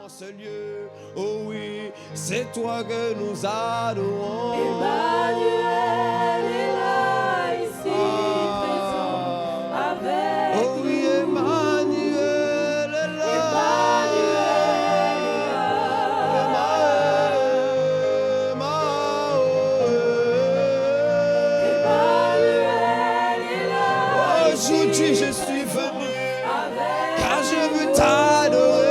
dans ce lieu. Oh oui, c'est toi que nous adorons. Emmanuel est là, ici présent, avec oh oui, Emmanuel est là. Aujourd'hui je suis venu car je veux t'adorer.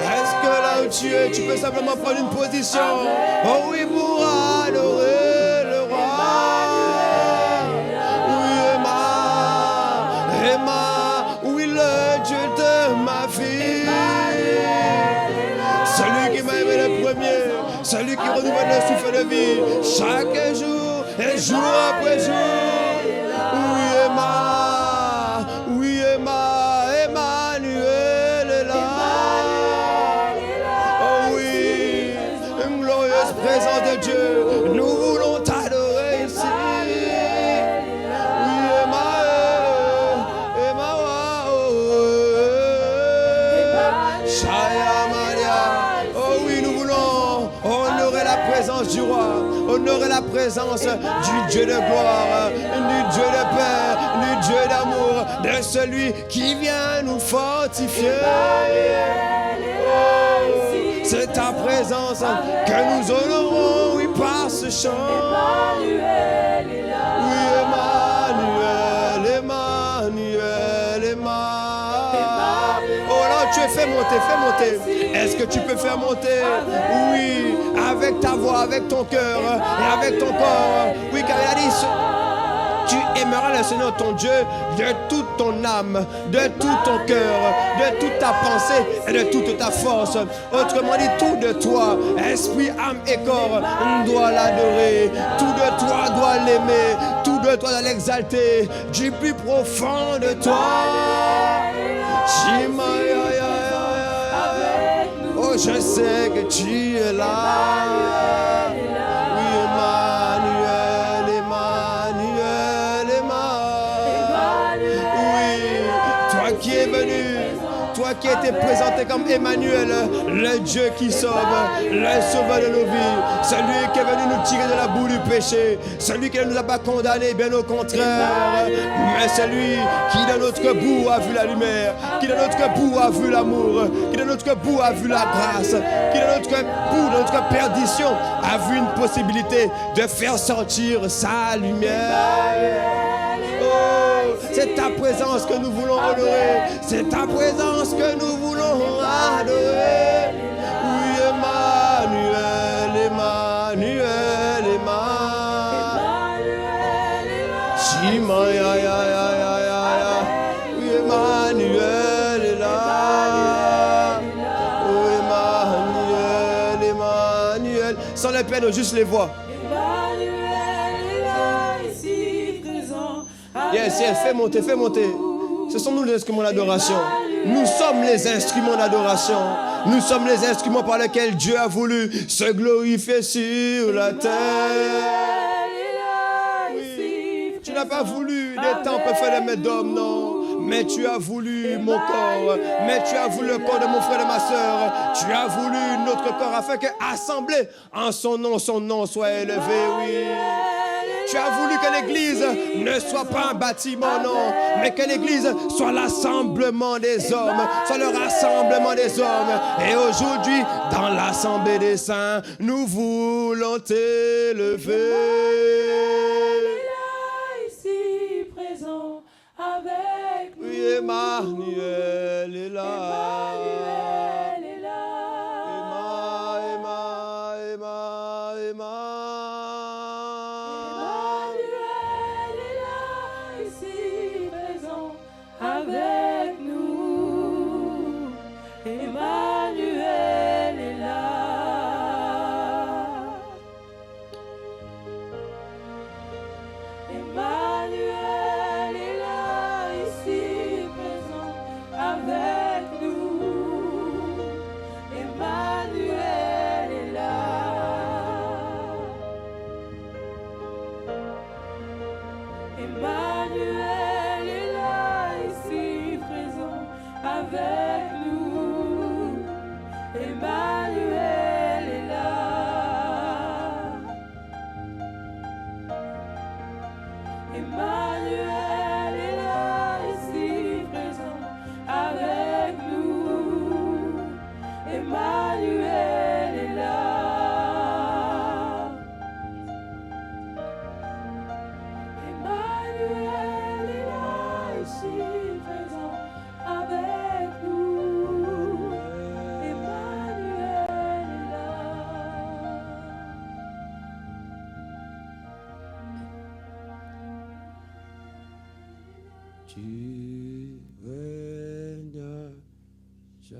Est-ce que là où tu peux simplement prendre une position? Oh oui, pour adorer le roi. Oui, oui, le Dieu de ma vie. Celui qui m'a aimé le premier, celui qui renouvelle le souffle de vie chaque jour et jour après jour. Oui, Emmanuel est là. Oh oui, une glorieuse présence de Dieu. Nous voulons t'adorer ici. Oui, oh oui, nous voulons honorer la présence du roi, honorer la présence du Dieu de gloire, du Dieu de paix, du Dieu d'amour, de celui qui vient nous fortifier. Oh, c'est ta présence que nous honorons, oui, par ce chant. Oui, Emmanuel. Oh là, tu es fait monter. Est-ce que tu peux faire monter? Oui, avec ta voix, avec ton cœur et avec ton corps. Oui, car il a dit, tu aimeras le Seigneur ton Dieu de toute ton âme, de tout ton cœur, de toute ta pensée et de toute ta force. Autrement dit, tout de toi, esprit, âme et corps, doit l'adorer. Tout de toi doit l'aimer. Tout de toi doit l'exalter. Du plus profond de toi. Oh, je sais que tu es là. Oui, Emmanuel. Oui, toi qui es venu, toi qui étais présenté comme Emmanuel, le Dieu qui sauve, le sauveur de nos vies, celui qui est venu nous tirer de la boue du péché, celui qui ne nous a pas condamnés, bien au contraire, mais celui qui de notre bout a vu la lumière, qui de notre bout a vu l'amour, qui de notre bout a vu la grâce, qui de notre bout, de notre perdition, a vu une possibilité de faire sortir sa lumière. C'est ta présence que nous voulons honorer. C'est ta présence que nous voulons adorer. Oui, Emmanuel. Oui, Emmanuel est là. Oh, Emmanuel. Sans les peines, juste les voix. Yes, fais monter. Ce sont nous les instruments d'adoration. Nous sommes les instruments d'adoration. Nous sommes les instruments par lesquels Dieu a voulu se glorifier sur la terre. Oui, tu n'as pas voulu des temples faits de mains d'hommes, non. Mais tu as voulu mon corps. Mais tu as voulu le corps de mon frère et de ma soeur. Tu as voulu notre corps afin que, assemblé en son nom soit élevé, oui. Tu as voulu que l'Église ne soit pas un bâtiment, non, mais que l'Église soit l'assemblement des hommes, soit le rassemblement des hommes. Et aujourd'hui, dans l'assemblée des saints, nous voulons t'élever. Ici présent avec nous. Oui, Emmanuel est là. Tu règnes jamais. Tu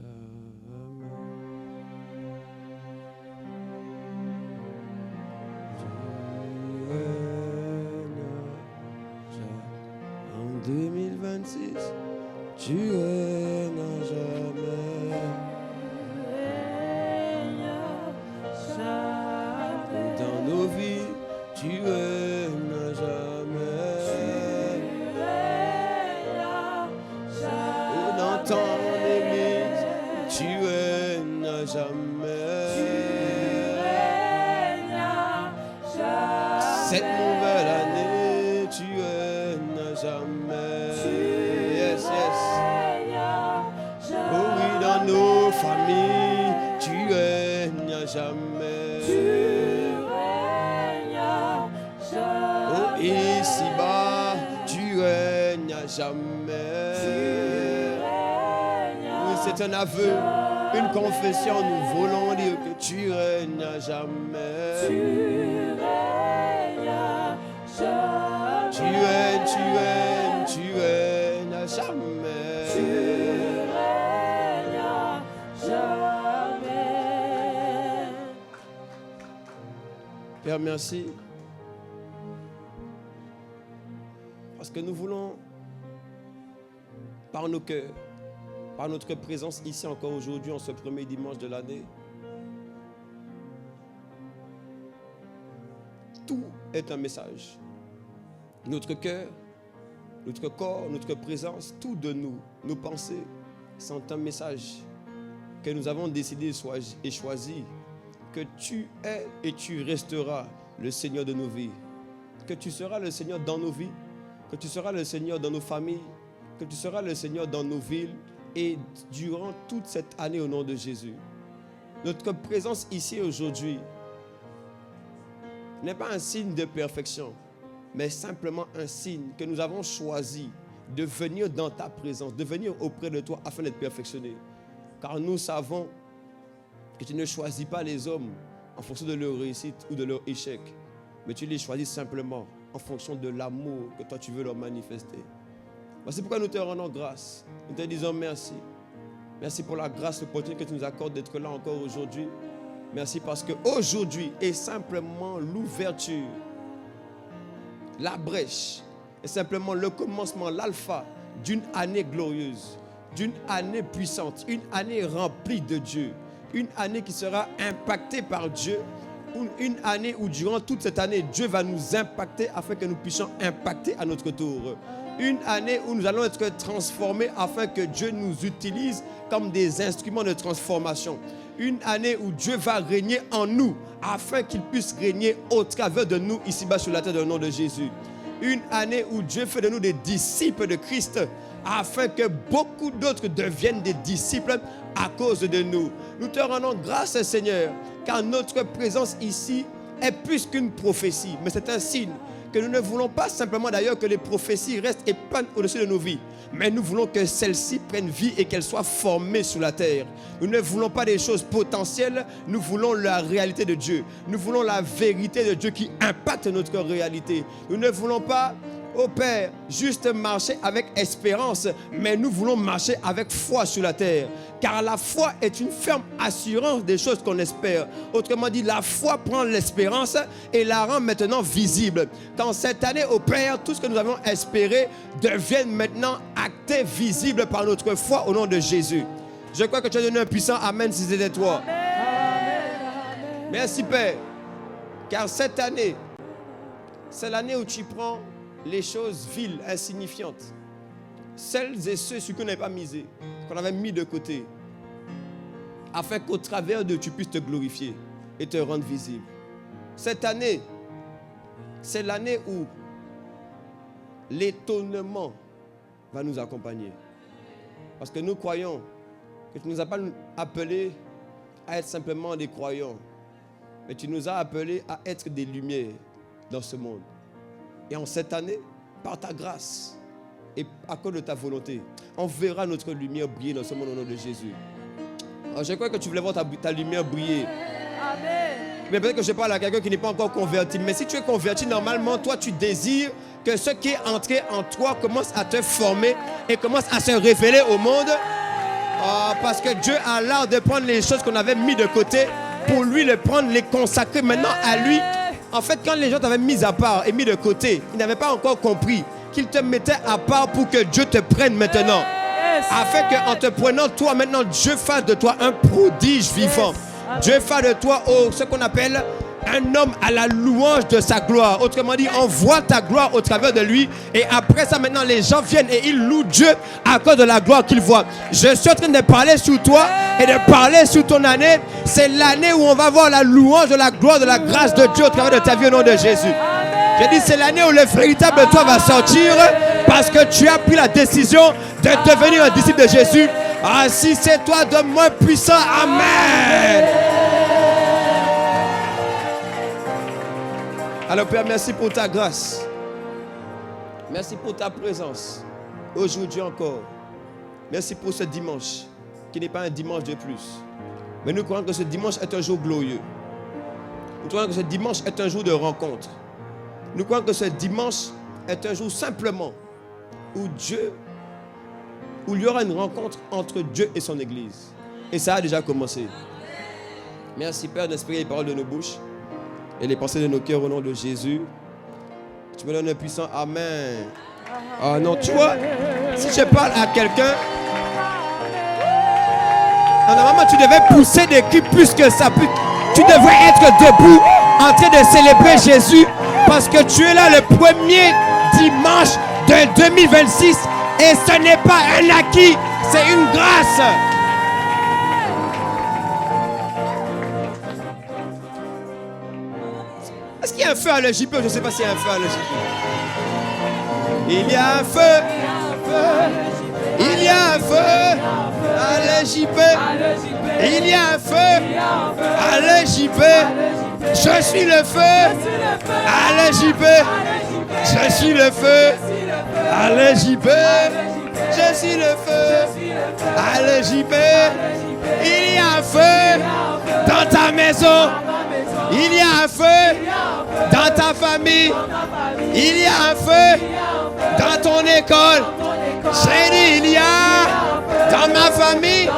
règnes jamais. En 2026, tu règnes jamais. Dans nos vies, tu règnes jamais. Dans ton église, tu règnes jamais. Cette nouvelle année, tu règnes jamais. Yes, yes. Oh oui, dans nos familles, tu règnes jamais. Oh, ici-bas, tu règnes jamais. Oui, c'est un aveu, une confession. Nous voulons dire que tu règnes jamais. Tu règnes, tu règnes, tu règnes jamais. Père, merci. Parce que nous voulons, par nos cœurs, par notre présence ici encore aujourd'hui, en ce premier dimanche de l'année, tout est un message. Notre cœur, notre corps, notre présence, tout de nous, nos pensées, sont un message que nous avons décidé et choisi, que tu es et tu resteras le Seigneur de nos vies, que tu seras le Seigneur dans nos vies, que tu seras le Seigneur dans nos familles, que tu seras le Seigneur dans nos villes et durant toute cette année au nom de Jésus. Notre présence ici aujourd'hui n'est pas un signe de perfection, mais simplement un signe que nous avons choisi de venir dans ta présence, de venir auprès de toi afin d'être perfectionnés. Car nous savons que tu ne choisis pas les hommes en fonction de leur réussite ou de leur échec, mais tu les choisis simplement en fonction de l'amour que toi tu veux leur manifester. C'est pourquoi nous te rendons grâce. Nous te disons merci. Merci pour la grâce, l'opportunité que tu nous accordes d'être là encore aujourd'hui. Merci parce qu'aujourd'hui est simplement l'ouverture, la brèche, est simplement le commencement, l'alpha d'une année glorieuse, d'une année puissante, une année remplie de Dieu, une année qui sera impactée par Dieu, une année où durant toute cette année, Dieu va nous impacter afin que nous puissions impacter à notre tour. Une année où nous allons être transformés afin que Dieu nous utilise comme des instruments de transformation. Une année où Dieu va régner en nous afin qu'il puisse régner au travers de nous ici-bas sur la terre dans le nom de Jésus. Une année où Dieu fait de nous des disciples de Christ afin que beaucoup d'autres deviennent des disciples à cause de nous. Nous te rendons grâce, Seigneur, car notre présence ici est plus qu'une prophétie, mais c'est un signe que nous ne voulons pas simplement d'ailleurs que les prophéties restent et planent au-dessus de nos vies, mais nous voulons que celles-ci prennent vie et qu'elles soient formées sur la terre. Nous ne voulons pas des choses potentielles, nous voulons la réalité de Dieu. Nous voulons la vérité de Dieu qui impacte notre réalité. Nous ne voulons pas, ô Père, juste marcher avec espérance, mais nous voulons marcher avec foi sur la terre. Car la foi est une ferme assurance des choses qu'on espère. Autrement dit, la foi prend l'espérance et la rend maintenant visible. Quand cette année, ô Père, tout ce que nous avons espéré devient maintenant acté, visible par notre foi au nom de Jésus. Je crois que tu as donné un puissant Amen si c'était toi. Amen. Merci Père. Car cette année, c'est l'année où tu prends les choses viles, insignifiantes, celles et ceux sur qui on n'avait pas misé, qu'on avait mis de côté, afin qu'au travers d'eux, tu puisses te glorifier et te rendre visible. Cette année, c'est l'année où l'étonnement va nous accompagner. Parce que nous croyons que tu ne nous as pas appelés à être simplement des croyants, mais tu nous as appelés à être des lumières dans ce monde. Et en cette année, par ta grâce et à cause de ta volonté, on verra notre lumière briller dans ce monde au nom de Jésus. Alors, je crois que tu voulais voir ta lumière briller. Amen. Mais peut-être que je parle à quelqu'un qui n'est pas encore converti. Mais si tu es converti, normalement, toi, tu désires que ce qui est entré en toi commence à te former et commence à se révéler au monde. Parce que Dieu a l'art de prendre les choses qu'on avait mis de côté pour lui les prendre, les consacrer maintenant à lui. En fait, quand les gens t'avaient mis à part et mis de côté, ils n'avaient pas encore compris qu'il te mettait à part pour que Dieu te prenne maintenant. Afin qu'en te prenant toi maintenant, Dieu fasse de toi un prodige vivant. Dieu fasse de toi ce qu'on appelle un homme à la louange de sa gloire. Autrement dit, on voit ta gloire au travers de lui. Et après ça, maintenant, les gens viennent et ils louent Dieu à cause de la gloire qu'ils voient. Je suis en train de parler sur toi et de parler sur ton année. C'est l'année où on va voir la louange de la gloire, de la grâce de Dieu au travers de ta vie au nom de Jésus. Je dis, c'est l'année où le véritable toi va sortir parce que tu as pris la décision de devenir un disciple de Jésus. Ah, si c'est toi, donne-moi puissant. Amen. Alors Père, merci pour ta grâce. Merci pour ta présence. Aujourd'hui encore. Merci pour ce dimanche, qui n'est pas un dimanche de plus. Mais nous croyons que ce dimanche est un jour glorieux. Nous croyons que ce dimanche est un jour de rencontre. Nous croyons que ce dimanche est un jour simplement où il y aura une rencontre entre Dieu et son Église. Et ça a déjà commencé. Merci Père d'inspirer les paroles de nos bouches et les pensées de nos cœurs au nom de Jésus. Tu me donnes un puissant Amen. Ah non, tu vois, si je parle à quelqu'un, normalement tu devais pousser des cris plus que ça. Tu devrais être debout en train de célébrer Jésus parce que tu es là le premier dimanche de 2026 et ce n'est pas un acquis, c'est une grâce. Est-ce qu'il y a un feu à l'EJP? Je ne sais pas s'il y a un feu à l'EJP. Il y a un feu. Il y a un feu à l'EJP. Il y a un feu à l'EJP. Je suis le feu à l'EJP. Je suis le feu à l'EJP. Je suis le feu à l'EJP. Il y a un feu dans ta maison. Il y a un feu dans ta famille. Il y a un feu dans ton école. J'ai dit, il y a dans ma famille.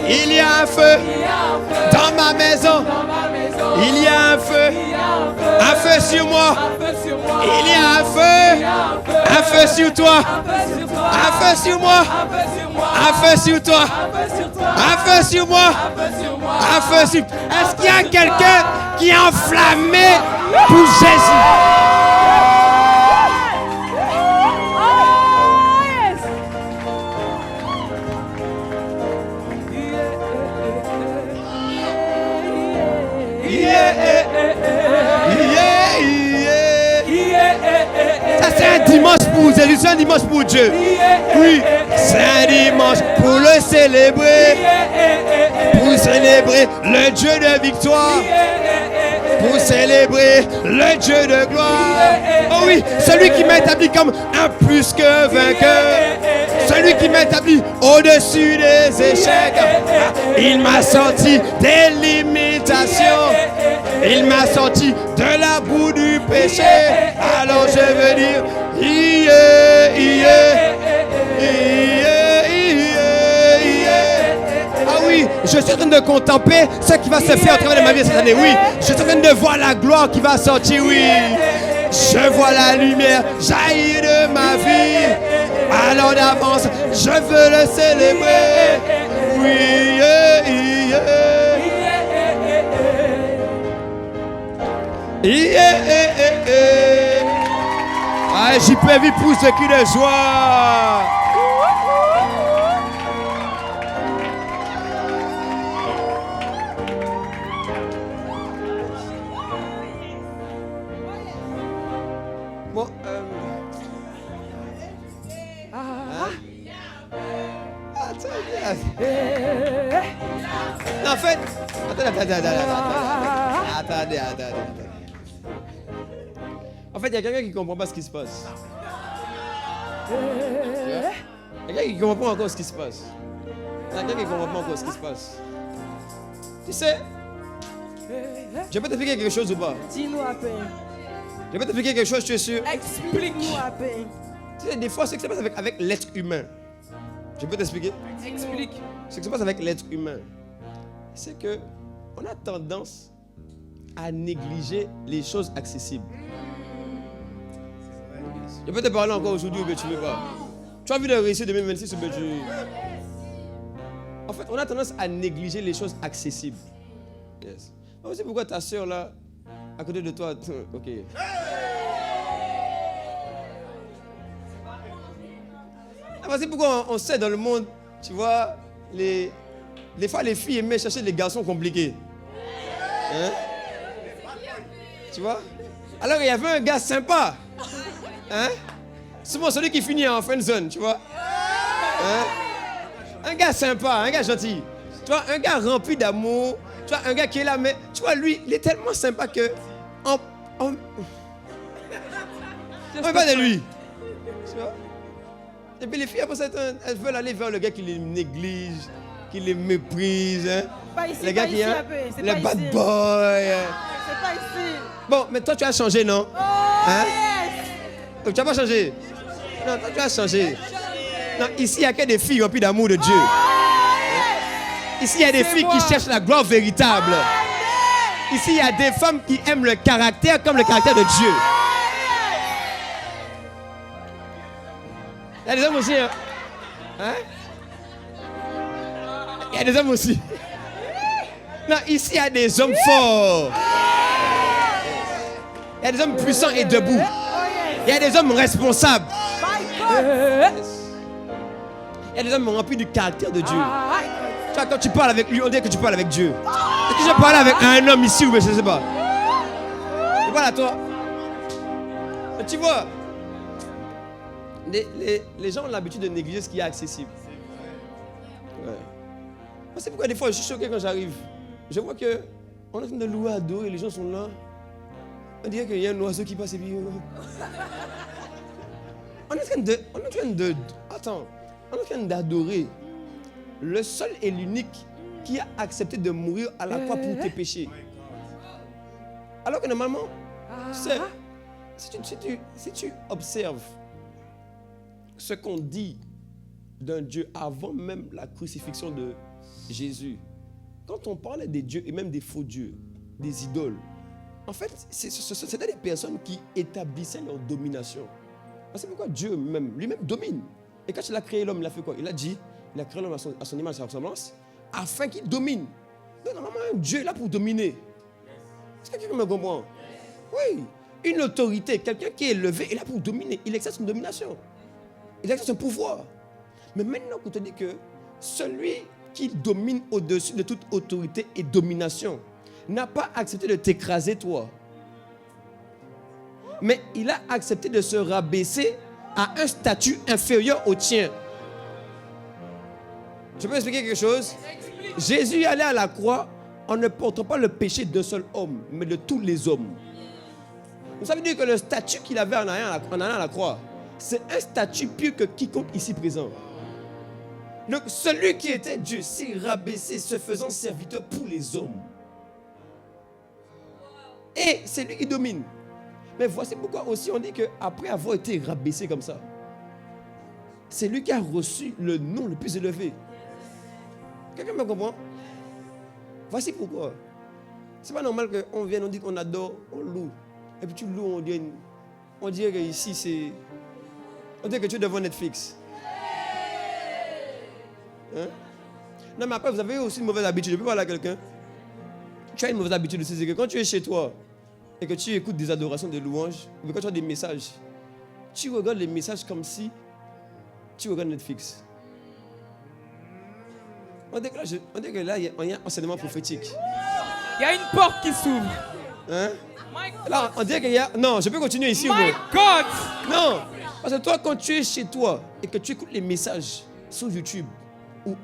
Il y a un feu dans ma maison. Il y a un feu sur moi. Il y a un feu sur toi. Un feu sur moi. Un feu sur toi. Un feu sur moi. Un feu sur... Est-ce qu'il y a quelqu'un qui est enflammé pour Jésus? Ça c'est un dimanche pour Jésus, c'est un dimanche pour Dieu. Oui, c'est un dimanche pour le célébrer. Pour célébrer le Dieu de victoire. Pour célébrer le Dieu de gloire. Oh oui, celui qui m'a établi comme un plus que vainqueur. Celui qui m'a établi au-dessus des échecs. Il m'a sorti des limitations. Il m'a sorti de la boue du péché. Alors je veux dire, ah oui, je suis en train de contempler ce qui va se faire au travers de ma vie cette année. Oui, je suis en train de voir la gloire qui va sortir. Oui, je vois la lumière jaillir de ma vie. Alors d'avance, je veux le célébrer. Oui, Ah, j'y peux vivre pour ce qui de joie. Bon, en fait, attendez. En fait, il y a quelqu'un qui ne comprend pas ce qui se passe. Il y a quelqu'un qui ne comprend pas encore ce qui se passe. Il y a quelqu'un qui ne comprend pas encore ce qui se passe. Tu sais, je peux t'expliquer quelque chose ou pas? Dis-nous à peine. Je vais t'expliquer quelque chose, je suis sûr. Explique-nous un peu. Tu sais, des fois, ce qui se passe avec l'être humain. Je peux t'expliquer? Explique. Ce qui se passe avec l'être humain, c'est que on a tendance à négliger les choses accessibles. Je peux te parler encore aujourd'hui ou que tu veux pas. Tu as envie de réussir 2026 ou que tu... En fait, on a tendance à négliger les choses accessibles. Yes. C'est pourquoi ta soeur là, à côté de toi, ok. C'est pourquoi on sait dans le monde, tu vois, les fois les filles aimaient chercher des garçons compliqués. Hein? Tu vois? Alors il y avait un gars sympa. Hein? Souvent celui qui finit en friend zone, tu vois? Hein? Un gars sympa, un gars gentil. Tu vois, un gars rempli d'amour. Tu vois, un gars qui est là, mais tu vois, lui, il est tellement sympa que on parle de lui. Tu vois? Et puis les filles, après ça, elles veulent aller vers le gars qui les néglige, qui les méprise. Hein? Pas ici, le gars pas qui ici, est le bad boy. C'est pas ici. Bon, mais toi, tu as changé, non? Oh, Hein? yes. Tu n'as pas changé? Non, toi, tu as changé. Non, ici, il n'y a que des filles remplies d'amour de Dieu. Ici, il y a des filles qui cherchent la gloire véritable. Ici, il y a des femmes qui aiment le caractère comme le caractère de Dieu. Il y a des hommes aussi, hein? Il y a des hommes aussi. Non, ici, il y a des hommes forts. Il y a des hommes puissants et debout. Il y a des hommes responsables. Il y a des hommes remplis du caractère de Dieu. Tu vois, quand tu parles avec lui, on dirait que tu parles avec Dieu. Est-ce que je parle avec un homme ici ou je ne sais pas? Et voilà, toi. Tu vois, les gens ont l'habitude de négliger ce qui est accessible. Ouais. C'est pourquoi des fois, je suis choqué quand j'arrive. Je vois qu'on est en train de louer, adorer, les gens sont là. On dirait qu'il y a un oiseau qui passe et puis... On est en train d'adorer le seul et l'unique qui a accepté de mourir à la croix pour tes péchés. Alors que normalement, si tu observes ce qu'on dit d'un Dieu avant même la crucifixion de Jésus, quand on parlait des dieux et même des faux dieux, des idoles, en fait, c'était des personnes qui établissaient leur domination. C'est pourquoi Dieu lui-même domine. Et quand il a créé l'homme, il a fait quoi? Il a dit, il a créé l'homme à son image et à sa ressemblance, afin qu'il domine. Donc normalement, un Dieu est là pour dominer. Est-ce que quelqu'un me comprend? Oui. Une autorité, quelqu'un qui est élevé, est là pour dominer. Il exerce une domination. Il exerce un pouvoir. Mais maintenant qu'on te dit que celui qui domine au-dessus de toute autorité et domination n'a pas accepté de t'écraser, toi. Mais il a accepté de se rabaisser à un statut inférieur au tien. Je peux expliquer quelque chose? Jésus est allé à la croix en ne portant pas le péché d'un seul homme, mais de tous les hommes. Vous savez dire que le statut qu'il avait en allant à la croix, c'est un statut pire que quiconque ici présent. Donc celui qui était Dieu s'est rabaissé, se faisant serviteur pour les hommes. Et c'est lui qui domine. Mais voici pourquoi aussi on dit qu'après avoir été rabaissé comme ça, c'est lui qui a reçu le nom le plus élevé. Quelqu'un me comprend? Voici pourquoi. C'est pas normal qu'on vienne, on dit qu'on adore, on loue. Et puis tu loues, on dirait que ici c'est... On dirait que tu es devant Netflix. Hein? Non mais après vous avez aussi une mauvaise habitude. Je peux parler à quelqu'un. Tu as une mauvaise habitude aussi, c'est que quand tu es chez toi et que tu écoutes des adorations, des louanges, ou quand tu as des messages, tu regardes les messages comme si tu regardes Netflix. On dit que là, il y a un enseignement prophétique. Il y a une porte qui s'ouvre. Hein? Là, on dirait qu'il y a... Non, je peux continuer ici. My God! Non, parce que toi, quand tu es chez toi et que tu écoutes les messages sur YouTube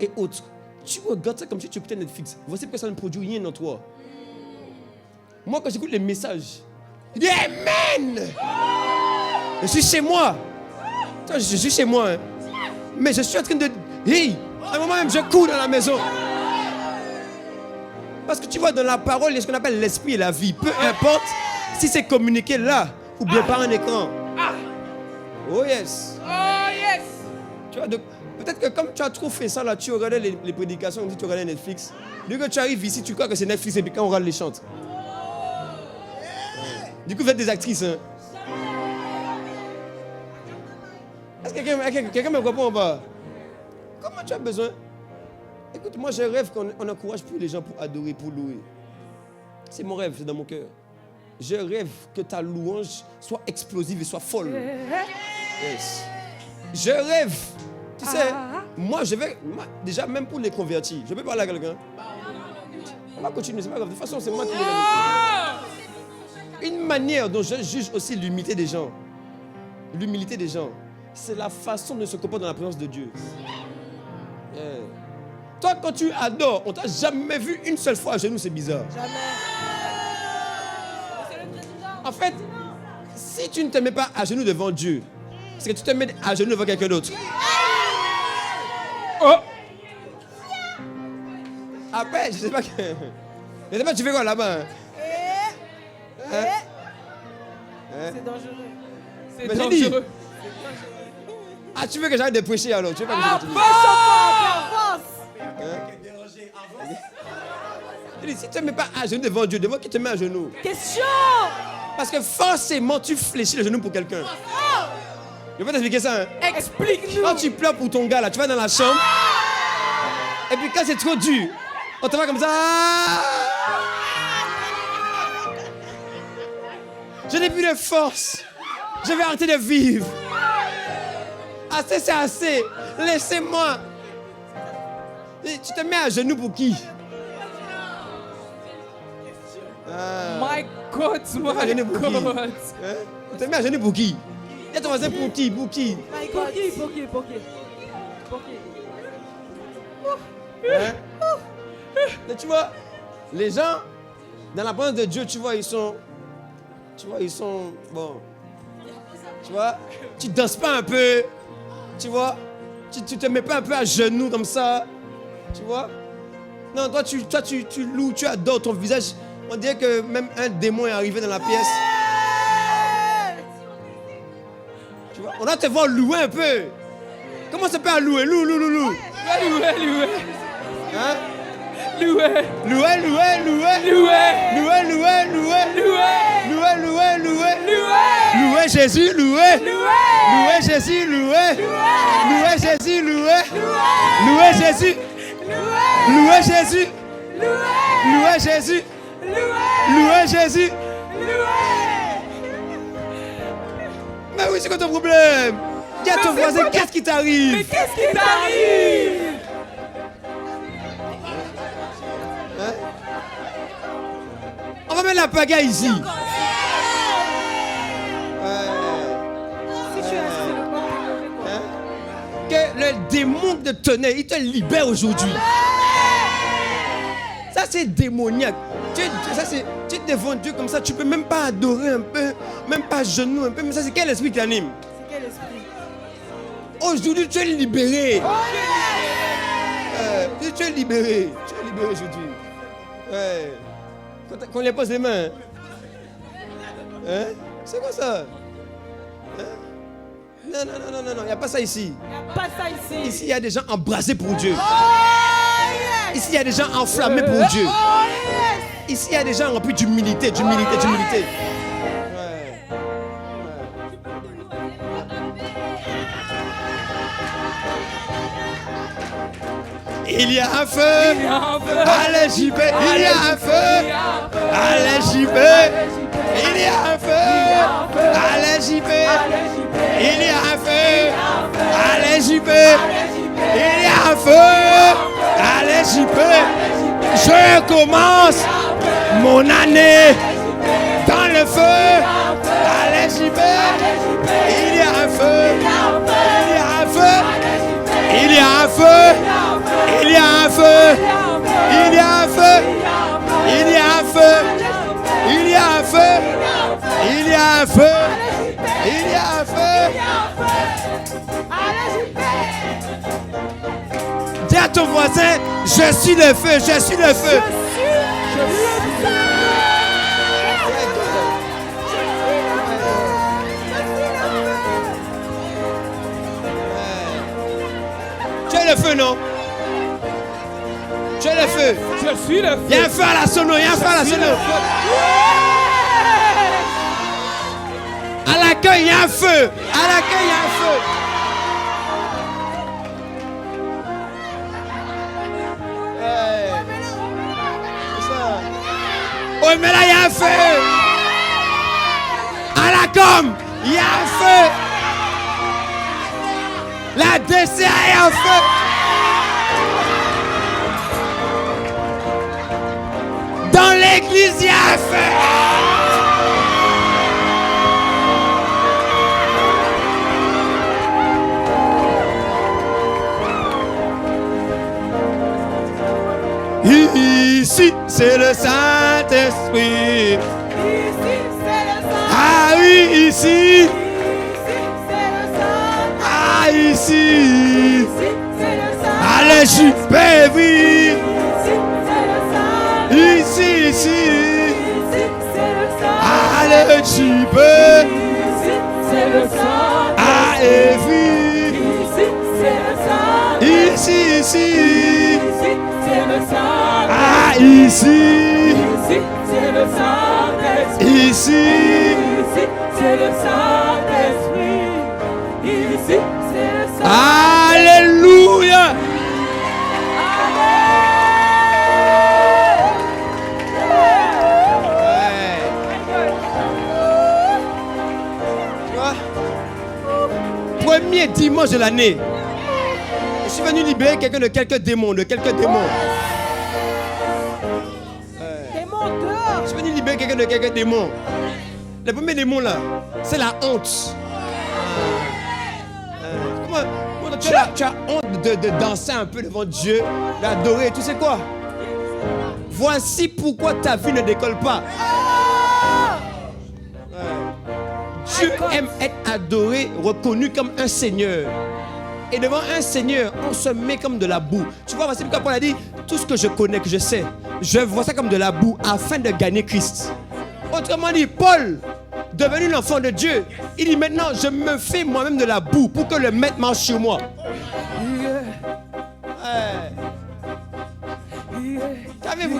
et autres, tu regardes ça comme si tu écoutais Netflix. Voici pourquoi ça ne produit rien en toi. Moi, quand j'écoute les messages, je dis Amen! Je suis chez moi. Je suis chez moi. Hein. Mais je suis en train de... Hey! À un moment même, je cours dans la maison. Parce que tu vois, dans la parole, il y a ce qu'on appelle l'esprit et la vie. Peu importe si c'est communiqué là ou bien par un écran. Oh yes. Oh yes. Tu vois, peut-être que comme tu as trop fait ça là, tu regardais les prédications, comme si tu regardais Netflix. Dès que tu arrives ici, tu crois que c'est Netflix et puis quand on regarde les chantes. Du coup, vous êtes des actrices. Hein? Est-ce que quelqu'un me comprend ou pas? Comment tu as besoin? Écoute, moi je rêve qu'on n'encourage plus les gens pour adorer, pour louer. C'est mon rêve, c'est dans mon cœur. Je rêve que ta louange soit explosive et soit folle. Yes. Je rêve. Tu sais, moi, déjà, même pour les convertis, je peux parler à quelqu'un. On va continuer, c'est pas grave. De toute façon, c'est moi qui l'ai. Une manière dont je juge aussi l'humilité des gens. L'humilité des gens, c'est la façon de se comporter dans la présence de Dieu. Yeah. Toi, quand tu adores, on t'a jamais vu une seule fois à genoux, c'est bizarre. Jamais. En fait, si tu ne te mets pas à genoux devant Dieu, c'est que tu te mets à genoux devant quelqu'un d'autre. Oh! Après, je sais pas tu fais quoi là-bas? Hein? C'est dangereux. C'est Mais dangereux. Ah, tu veux que j'arrête de prêcher alors? Tu veux pas que je continue? Si tu ne te mets pas à genoux devant Dieu, devant qui te met à genoux? Question. Parce que forcément, tu fléchis le genou pour quelqu'un. Je vais t'expliquer ça. Hein? Explique-nous. Quand tu pleures pour ton gars, là, tu vas dans la chambre. Et puis quand c'est trop dur, on te voit comme ça. Je n'ai plus de force. Je vais arrêter de vivre. Assez, c'est assez. Laissez-moi. Et tu te mets à genoux pour qui? My God, my God. Hein? Tu te mets à genoux pour qui? Et ton voisin pour qui? Pour qui? Pour qui? Hein? Mais tu vois, les gens, dans la présence de Dieu, tu vois, ils sont bon. Tu vois, tu danses pas un peu, tu vois, tu te mets pas un peu à genoux comme ça, tu vois. Non, toi, tu loues, tu adores ton visage. On dirait que même un démon est arrivé dans la pièce. Tu vois, on doit te voir louer un peu. Comment ça peut à louer? Loue. Louer. Hein? Louer. Louer Jésus, louer Jésus, louer Jésus. Mais oui, c'est quoi ton problème? Dis à ton voisin, qu'est-ce qui t'arrive? Mais qu'est-ce qui t'arrive? Hein? On va mettre la pagaille ici. Hein? Que le démon de tonnerre, il te libère aujourd'hui. Ça, c'est démoniaque. Tu es devant Dieu comme ça, tu peux même pas adorer un peu, même pas genoux un peu. Mais ça, c'est quel esprit qui t'anime? C'est quel esprit? Aujourd'hui, tu es libéré. Tu es libéré. Tu es libéré aujourd'hui. Ouais. Qu'on les pose les mains. Hein? C'est quoi ça? Hein? Non, il n'y a pas ça ici. Ici, il y a des gens embrasés pour Dieu. Ici, il y a des gens enflammés pour Dieu. Ici, il y a des gens remplis d'humilité. Ouais. Il y a un feu à l'Égypte. Il y a un feu à l'Égypte. Il y a un feu à l'Égypte. Il y a un feu à l'Égypte. Il y a un feu à l'Égypte. Je commence mon année dans le feu à l'Égypte. Il y a un feu. Il y a un feu. Il y a un feu. Il y a un feu. Il y a un feu. Il y a un feu. Il y a un feu. Il y a un feu. Il y a un feu. Dis à ton voisin, je suis le feu, je suis le feu. feu, non? Tu es le feu. Je suis le feu. Il y a un feu à la sono, il y a un feu à la sono. À l'accueil, il y a un feu. À l'accueil, il y a un feu. Hey. C'est ça. Oh, mais là, il y a un feu. À la com, il y a un feu. La DCA est en feu. Dans l'église, il y a un feu. Ici, c'est le Saint-Esprit. Ah oui, ici. Ah, ici. Allez, j'y peux vivre. Ici, ici. Allez, j'y peux. Ah, et vie. Ici, ici. Ah, ici. Ici. Alléluia. Premier dimanche de l'année, je suis venu libérer quelqu'un de quelques démons, Je suis venu libérer quelqu'un de quelques démons. Le premier démon là, c'est la honte. Comment tu as honte de danser un peu devant Dieu, d'adorer, tu sais quoi? Voici pourquoi ta vie ne décolle pas. Dieu aime être adoré, reconnu comme un Seigneur. Et devant un Seigneur, on se met comme de la boue. Tu vois, voici pourquoi Paul a dit, tout ce que je connais, que je sais, je vois ça comme de la boue afin de gagner Christ. Autrement dit, Paul, devenu l'enfant de Dieu, il dit maintenant, je me fais moi-même de la boue pour que le maître marche sur moi. Qu'avez-vous?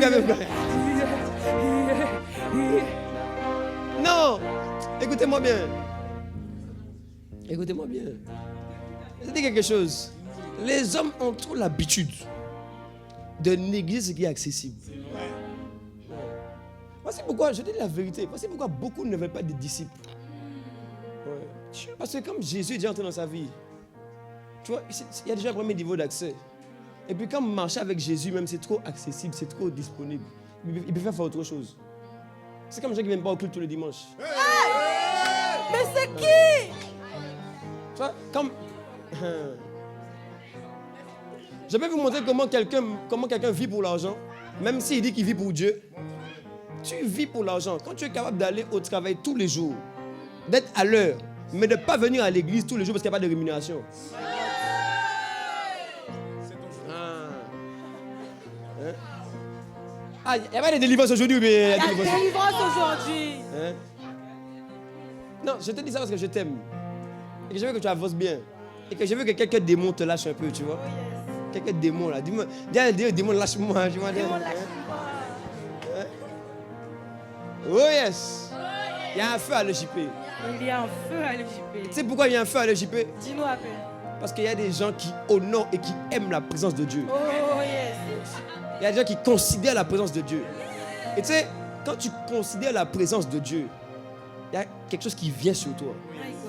Non, écoutez-moi bien. Écoutez-moi bien. Je vais dire quelque chose. Les hommes ont trop l'habitude de négliger ce qui est accessible. Voici pourquoi, je dis la vérité, voici pourquoi beaucoup ne veulent pas de disciples. Parce que comme Jésus est déjà entré dans sa vie, tu vois, il y a déjà un premier niveau d'accès. Et puis quand marcher avec Jésus, même c'est trop accessible, c'est trop disponible. Il peut faire autre chose. C'est comme les gens qui ne viennent pas au culte tous les dimanches. Mais c'est qui? Tu vois, comme... Je vais vous montrer comment quelqu'un vit pour l'argent, même s'il dit qu'il vit pour Dieu. Tu vis pour l'argent. Quand tu es capable d'aller au travail tous les jours, d'être à l'heure, mais de ne pas venir à l'église tous les jours parce qu'il n'y a pas de rémunération. Ah, il n'y a pas de délivrance aujourd'hui ou bien il y a délivrance aujourd'hui. Non, je te dis ça parce que je t'aime. Et que je veux que tu avances bien. Et que je veux que quelques démons te lâchent un peu, tu vois. Quelques démons là. Dis-moi, dis démons, lâche-moi. Oh yes. Il y a un feu à l'EJP. Il y a un feu à l'EJP. Tu sais pourquoi il y a un feu à l'EJP? Dis-nous un peu. Parce qu'il y a des gens qui honorent et qui aiment la présence de Dieu. Oh yes. Il y a des gens qui considèrent la présence de Dieu. Et tu sais, quand tu considères la présence de Dieu, il y a quelque chose qui vient sur toi.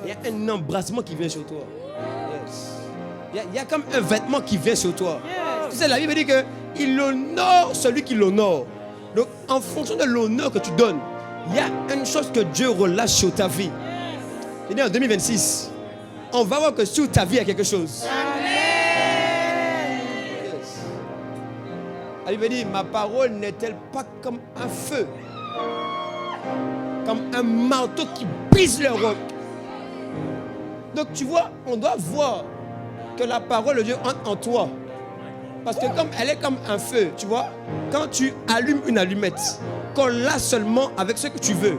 Il y a un embrassement qui vient sur toi. Yes. Il y a comme un vêtement qui vient sur toi. Yes. Tu sais, la Bible dit qu'il honore celui qui l'honore. Donc, en fonction de l'honneur que tu donnes, il y a une chose que Dieu relâche sur ta vie. Et en 2026, on va voir que sur ta vie, il y a quelque chose. Amen. Yes. La Bible dit, ma parole n'est-elle pas comme un feu, comme un marteau qui brise le roc. Donc tu vois, on doit voir que la parole de Dieu entre en toi. Parce que comme elle est comme un feu, tu vois, quand tu allumes une allumette, colle-la seulement avec ce que tu veux.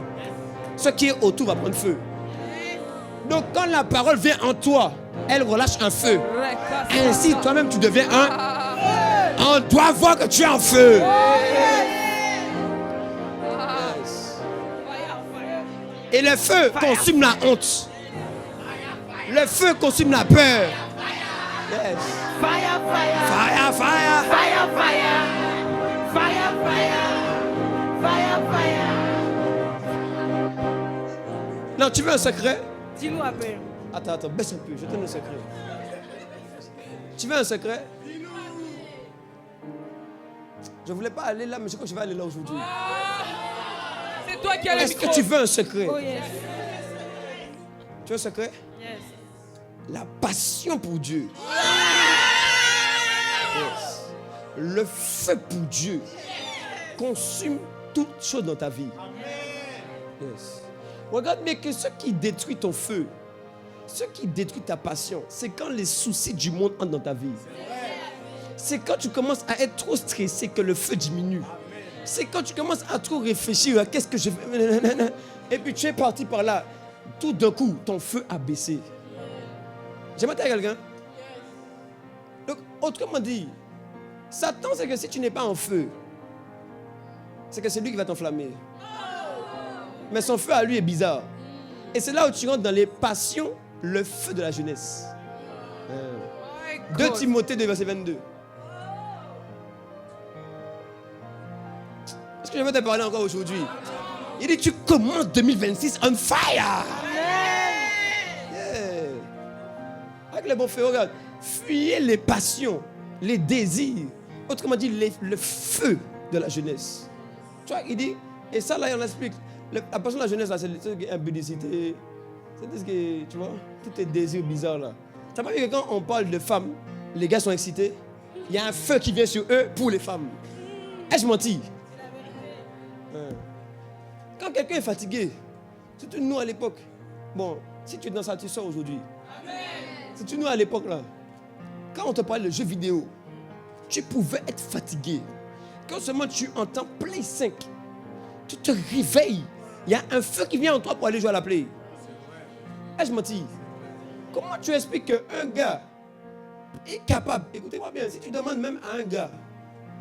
Ce qui est autour va prendre feu. Donc quand la parole vient en toi, elle relâche un feu. Ainsi, toi-même, tu deviens un. On doit voir que tu es en feu. Et le feu consume la honte. Le feu consume la peur. Yes. Fire, fire. Fire, fire. Fire, fire. Fire, fire. Fire, fire. Non, tu veux un secret? Dis-nous après. Attends, baisse un peu, je te donne un secret. Tu veux un secret? Je voulais pas aller là, mais je crois que je vais aller là aujourd'hui. C'est toi qui as le Est-ce micro. que tu veux un secret? Oh yes. Tu veux un secret? Yes. La passion pour Dieu. Yes. Le feu pour Dieu consume toutes choses dans ta vie. Yes. Regarde bien que ce qui détruit ton feu, ce qui détruit ta passion, c'est quand les soucis du monde entrent dans ta vie. C'est quand tu commences à être trop stressé que le feu diminue. C'est quand tu commences à trop réfléchir à qu'est-ce que je fais. Et puis tu es parti par là. Tout d'un coup, ton feu a baissé. J'aimerais dire à quelqu'un. Donc, autrement dit, Satan, c'est que si tu n'es pas en feu, c'est que c'est lui qui va t'enflammer. Mais son feu à lui est bizarre. Et c'est là où tu rentres dans les passions, le feu de la jeunesse. 2 Timothée 2, verset 22. Est-ce que je vais te parler encore aujourd'hui? Il dit, tu commences 2026 on fire. Yeah. Avec le bon feu, regarde. Fuyez les passions, les désirs. Autrement dit, le feu de la jeunesse. Tu vois, il dit, et ça là, on explique. La passion de la jeunesse, là, c'est imbudicité. C'est ce que, tu vois, tous tes désirs bizarres là. Tu n'as pas vu que quand on parle de femmes, les gars sont excités? Il y a un feu qui vient sur eux pour les femmes. Ai-je menti? Quand quelqu'un est fatigué, surtout nous à l'époque, bon, si tu es dans ça, tu sors aujourd'hui. Surtout nous à l'époque là, quand on te parle de jeux vidéo, tu pouvais être fatigué. Quand seulement tu entends Play 5, tu te réveilles. Il y a un feu qui vient en toi pour aller jouer à la Play. Ai-je menti? Comment tu expliques qu'un gars est capable? Écoutez-moi bien, si tu demandes même à un gars,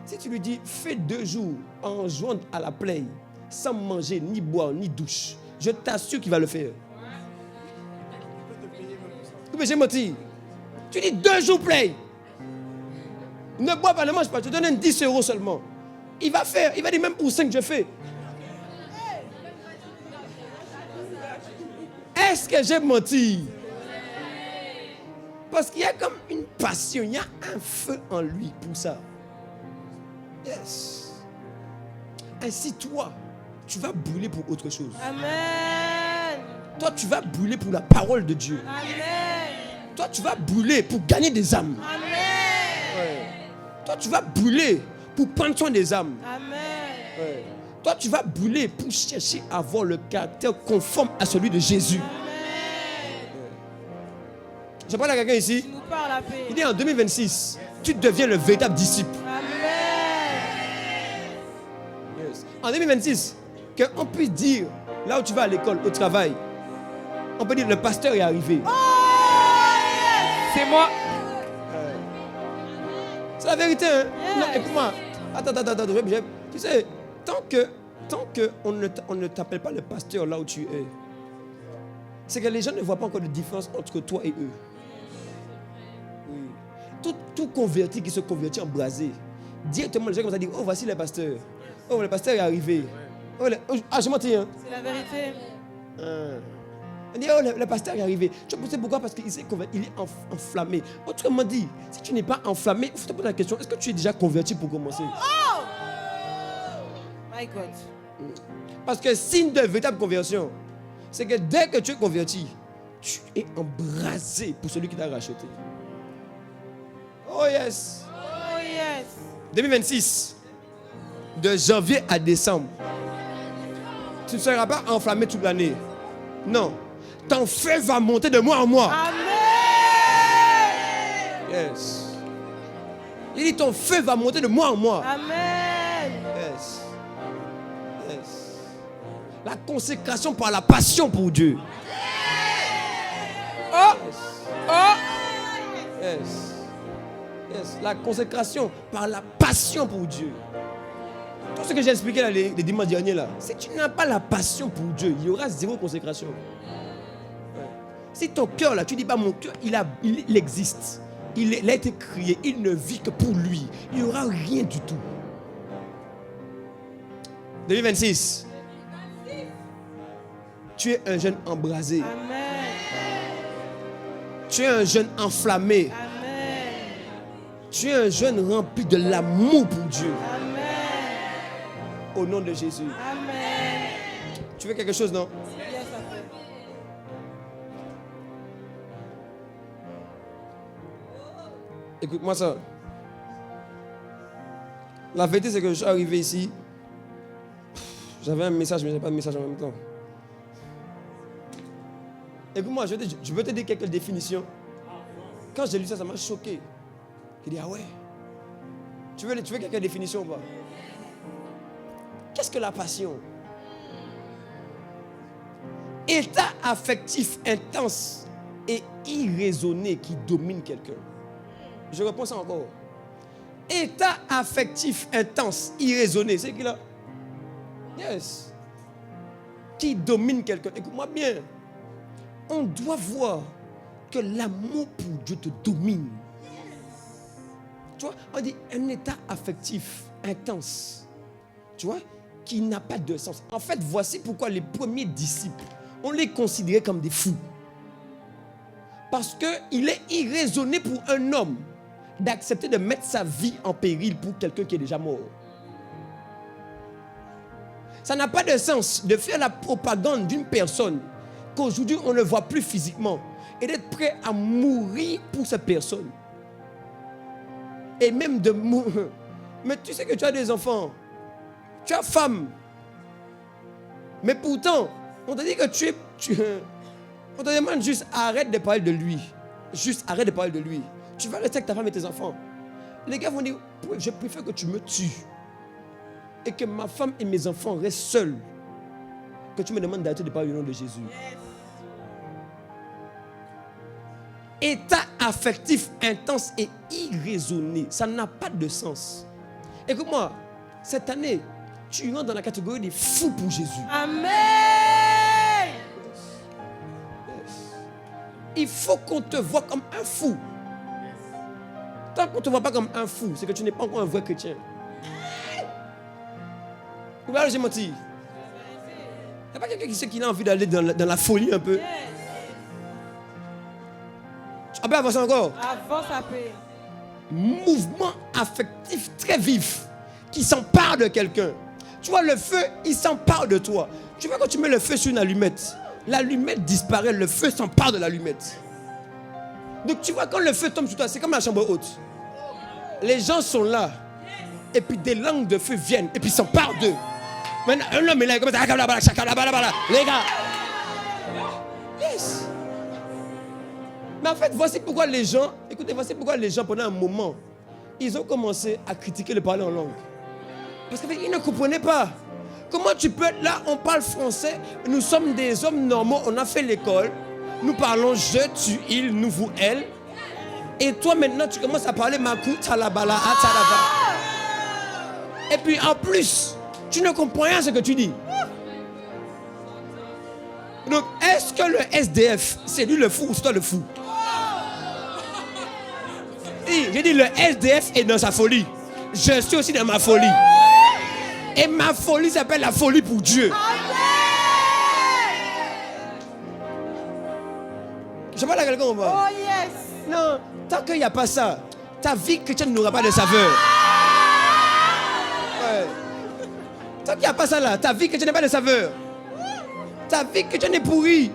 si tu lui dis fais 2 jours en jouant à la Play, sans manger, ni boire, ni douche, je t'assure qu'il va le faire. Mais j'ai menti. Tu dis 2 jours Play. Ne bois pas, ne mange pas, je te donne 10 € seulement. Il va faire, il va dire même pour 5 je fais. Est-ce que j'ai menti? Parce qu'il y a comme une passion, il y a un feu en lui pour ça. Yes. Ainsi toi, tu vas brûler pour autre chose. Amen. Toi, tu vas brûler pour la parole de Dieu. Amen. Toi, tu vas brûler pour gagner des âmes. Amen. Ouais. Toi, tu vas brûler pour prendre soin des âmes. Amen. Ouais. Toi, tu vas brûler pour chercher à avoir le caractère conforme à celui de Jésus. Je parle à quelqu'un ici. Tu nous parles la paix. Il dit en 2026, tu deviens le véritable disciple. Amen. Yes. En 2026, qu'on puisse dire, là où tu vas à l'école, au travail, on peut dire le pasteur est arrivé. Oh, yes. C'est moi. C'est la vérité, hein? Yes. Non, écoute-moi. Attends. Tu sais, tant qu'on ne t'appelle pas le pasteur là où tu es, c'est que les gens ne voient pas encore de différence entre toi et eux. Oui. Tout converti qui se convertit en brasé, directement les gens commencent à dire, oh voici le pasteur. Oh le pasteur est arrivé. Oh, je mentis, hein? C'est la vérité. On dit, oh le pasteur est arrivé. Tu sais pourquoi? Parce qu'il s'est converti, il est enflammé. Autrement dit, si tu n'es pas enflammé, il faut te poser la question, est-ce que tu es déjà converti pour commencer? Oh! My God. Parce que signe de véritable conversion, c'est que dès que tu es converti, tu es embrasé pour celui qui t'a racheté. Oh yes. Oh yes. 2026, de janvier à décembre, tu ne seras pas enflammé toute l'année. Non. Ton feu va monter de mois en mois. Amen. Yes. Il dit ton feu va monter de mois en mois. Amen. Yes. Yes. La consécration par la passion pour Dieu. Oh. Oh. Yes. Yes. La consécration par la passion pour Dieu. Tout ce que j'ai expliqué là, les dimanches derniers là, si tu n'as pas la passion pour Dieu, il y aura zéro consécration. Ouais. Si ton cœur là, tu dis pas mon cœur, il existe. Il a été créé, il ne vit que pour lui. Il n'y aura rien du tout. 2026. Tu es un jeune embrasé. Amen. Tu es un jeune enflammé. Amen. Tu es un jeune rempli de l'amour pour Dieu. Amen. Au nom de Jésus. Amen. Tu veux quelque chose, non? Yes, I do. Écoute-moi ça. La vérité, c'est que je suis arrivé ici. J'avais un message, mais je n'avais pas de message en même temps. Écoute-moi, je veux te dire quelques définitions. Quand j'ai lu ça, ça m'a choqué. Il dit, ah ouais. Tu veux quelques définitions ou pas? Qu'est-ce que la passion? État affectif intense et irraisonné qui domine quelqu'un. Je reprends ça encore. État affectif intense, irraisonné. C'est qui là? Yes. Qui domine quelqu'un. Écoute-moi bien. On doit voir que l'amour pour Dieu te domine. Tu vois, on dit un état affectif intense. Tu vois, qui n'a pas de sens. En fait, voici pourquoi les premiers disciples, on les considérait comme des fous. Parce qu'il est irraisonné pour un homme d'accepter de mettre sa vie en péril pour quelqu'un qui est déjà mort. Ça n'a pas de sens de faire la propagande d'une personne qu'aujourd'hui on ne voit plus physiquement et d'être prêt à mourir pour cette personne. Et même de mourir. Mais tu sais que tu as des enfants, tu as femme. Mais pourtant, on te dit que on te demande juste arrête de parler de lui. Juste arrête de parler de lui. Tu vas rester avec ta femme et tes enfants. Les gars vont dire, je préfère que tu me tues et que ma femme et mes enfants restent seuls que tu me demandes d'arrêter de parler au nom de Jésus. État affectif intense et irraisonné, ça n'a pas de sens. Écoute-moi, cette année, tu rentres dans la catégorie des fous pour Jésus. Amen. Yes. Il faut qu'on te voie comme un fou. Tant qu'on ne te voit pas comme un fou, c'est que tu n'es pas encore un vrai chrétien. Ou bien j'ai menti. Il n'y a pas quelqu'un qui sait qu'il a envie d'aller dans la folie un peu. On peut avancer encore. Avance à paix. Mouvement affectif très vif qui s'empare de quelqu'un. Tu vois, le feu, il s'empare de toi. Tu vois, quand tu mets le feu sur une allumette, l'allumette disparaît, le feu s'empare de l'allumette. Donc tu vois, quand le feu tombe sur toi, c'est comme la chambre haute. Les gens sont là. Et puis des langues de feu viennent et puis s'emparent d'eux. Maintenant, un homme est là, il commence à... Les gars. Yes. Mais en fait, voici pourquoi les gens, écoutez, voici pourquoi les gens, pendant un moment, ils ont commencé à critiquer le parler en langue. Parce qu'ils ne comprenaient pas. Comment tu peux être là, on parle français, nous sommes des hommes normaux, on a fait l'école, nous parlons je, tu, il, nous, vous, elle. Et toi maintenant, tu commences à parler makou, talabala, atalaba. Et puis en plus, tu ne comprends rien à ce que tu dis. Donc, est-ce que le SDF, c'est lui le fou ou c'est toi le fou? J'ai dit, le SDF est dans sa folie. Je suis aussi dans ma folie. Et ma folie s'appelle la folie pour Dieu. Je parle à quelqu'un ou pas? Oh yes. Non, tant qu'il n'y a pas ça, ta vie chrétienne n'aura pas de saveur. Ouais. Tant qu'il n'y a pas ça là, ta vie chrétienne n'a pas de saveur. Ta vie chrétienne est pourrie.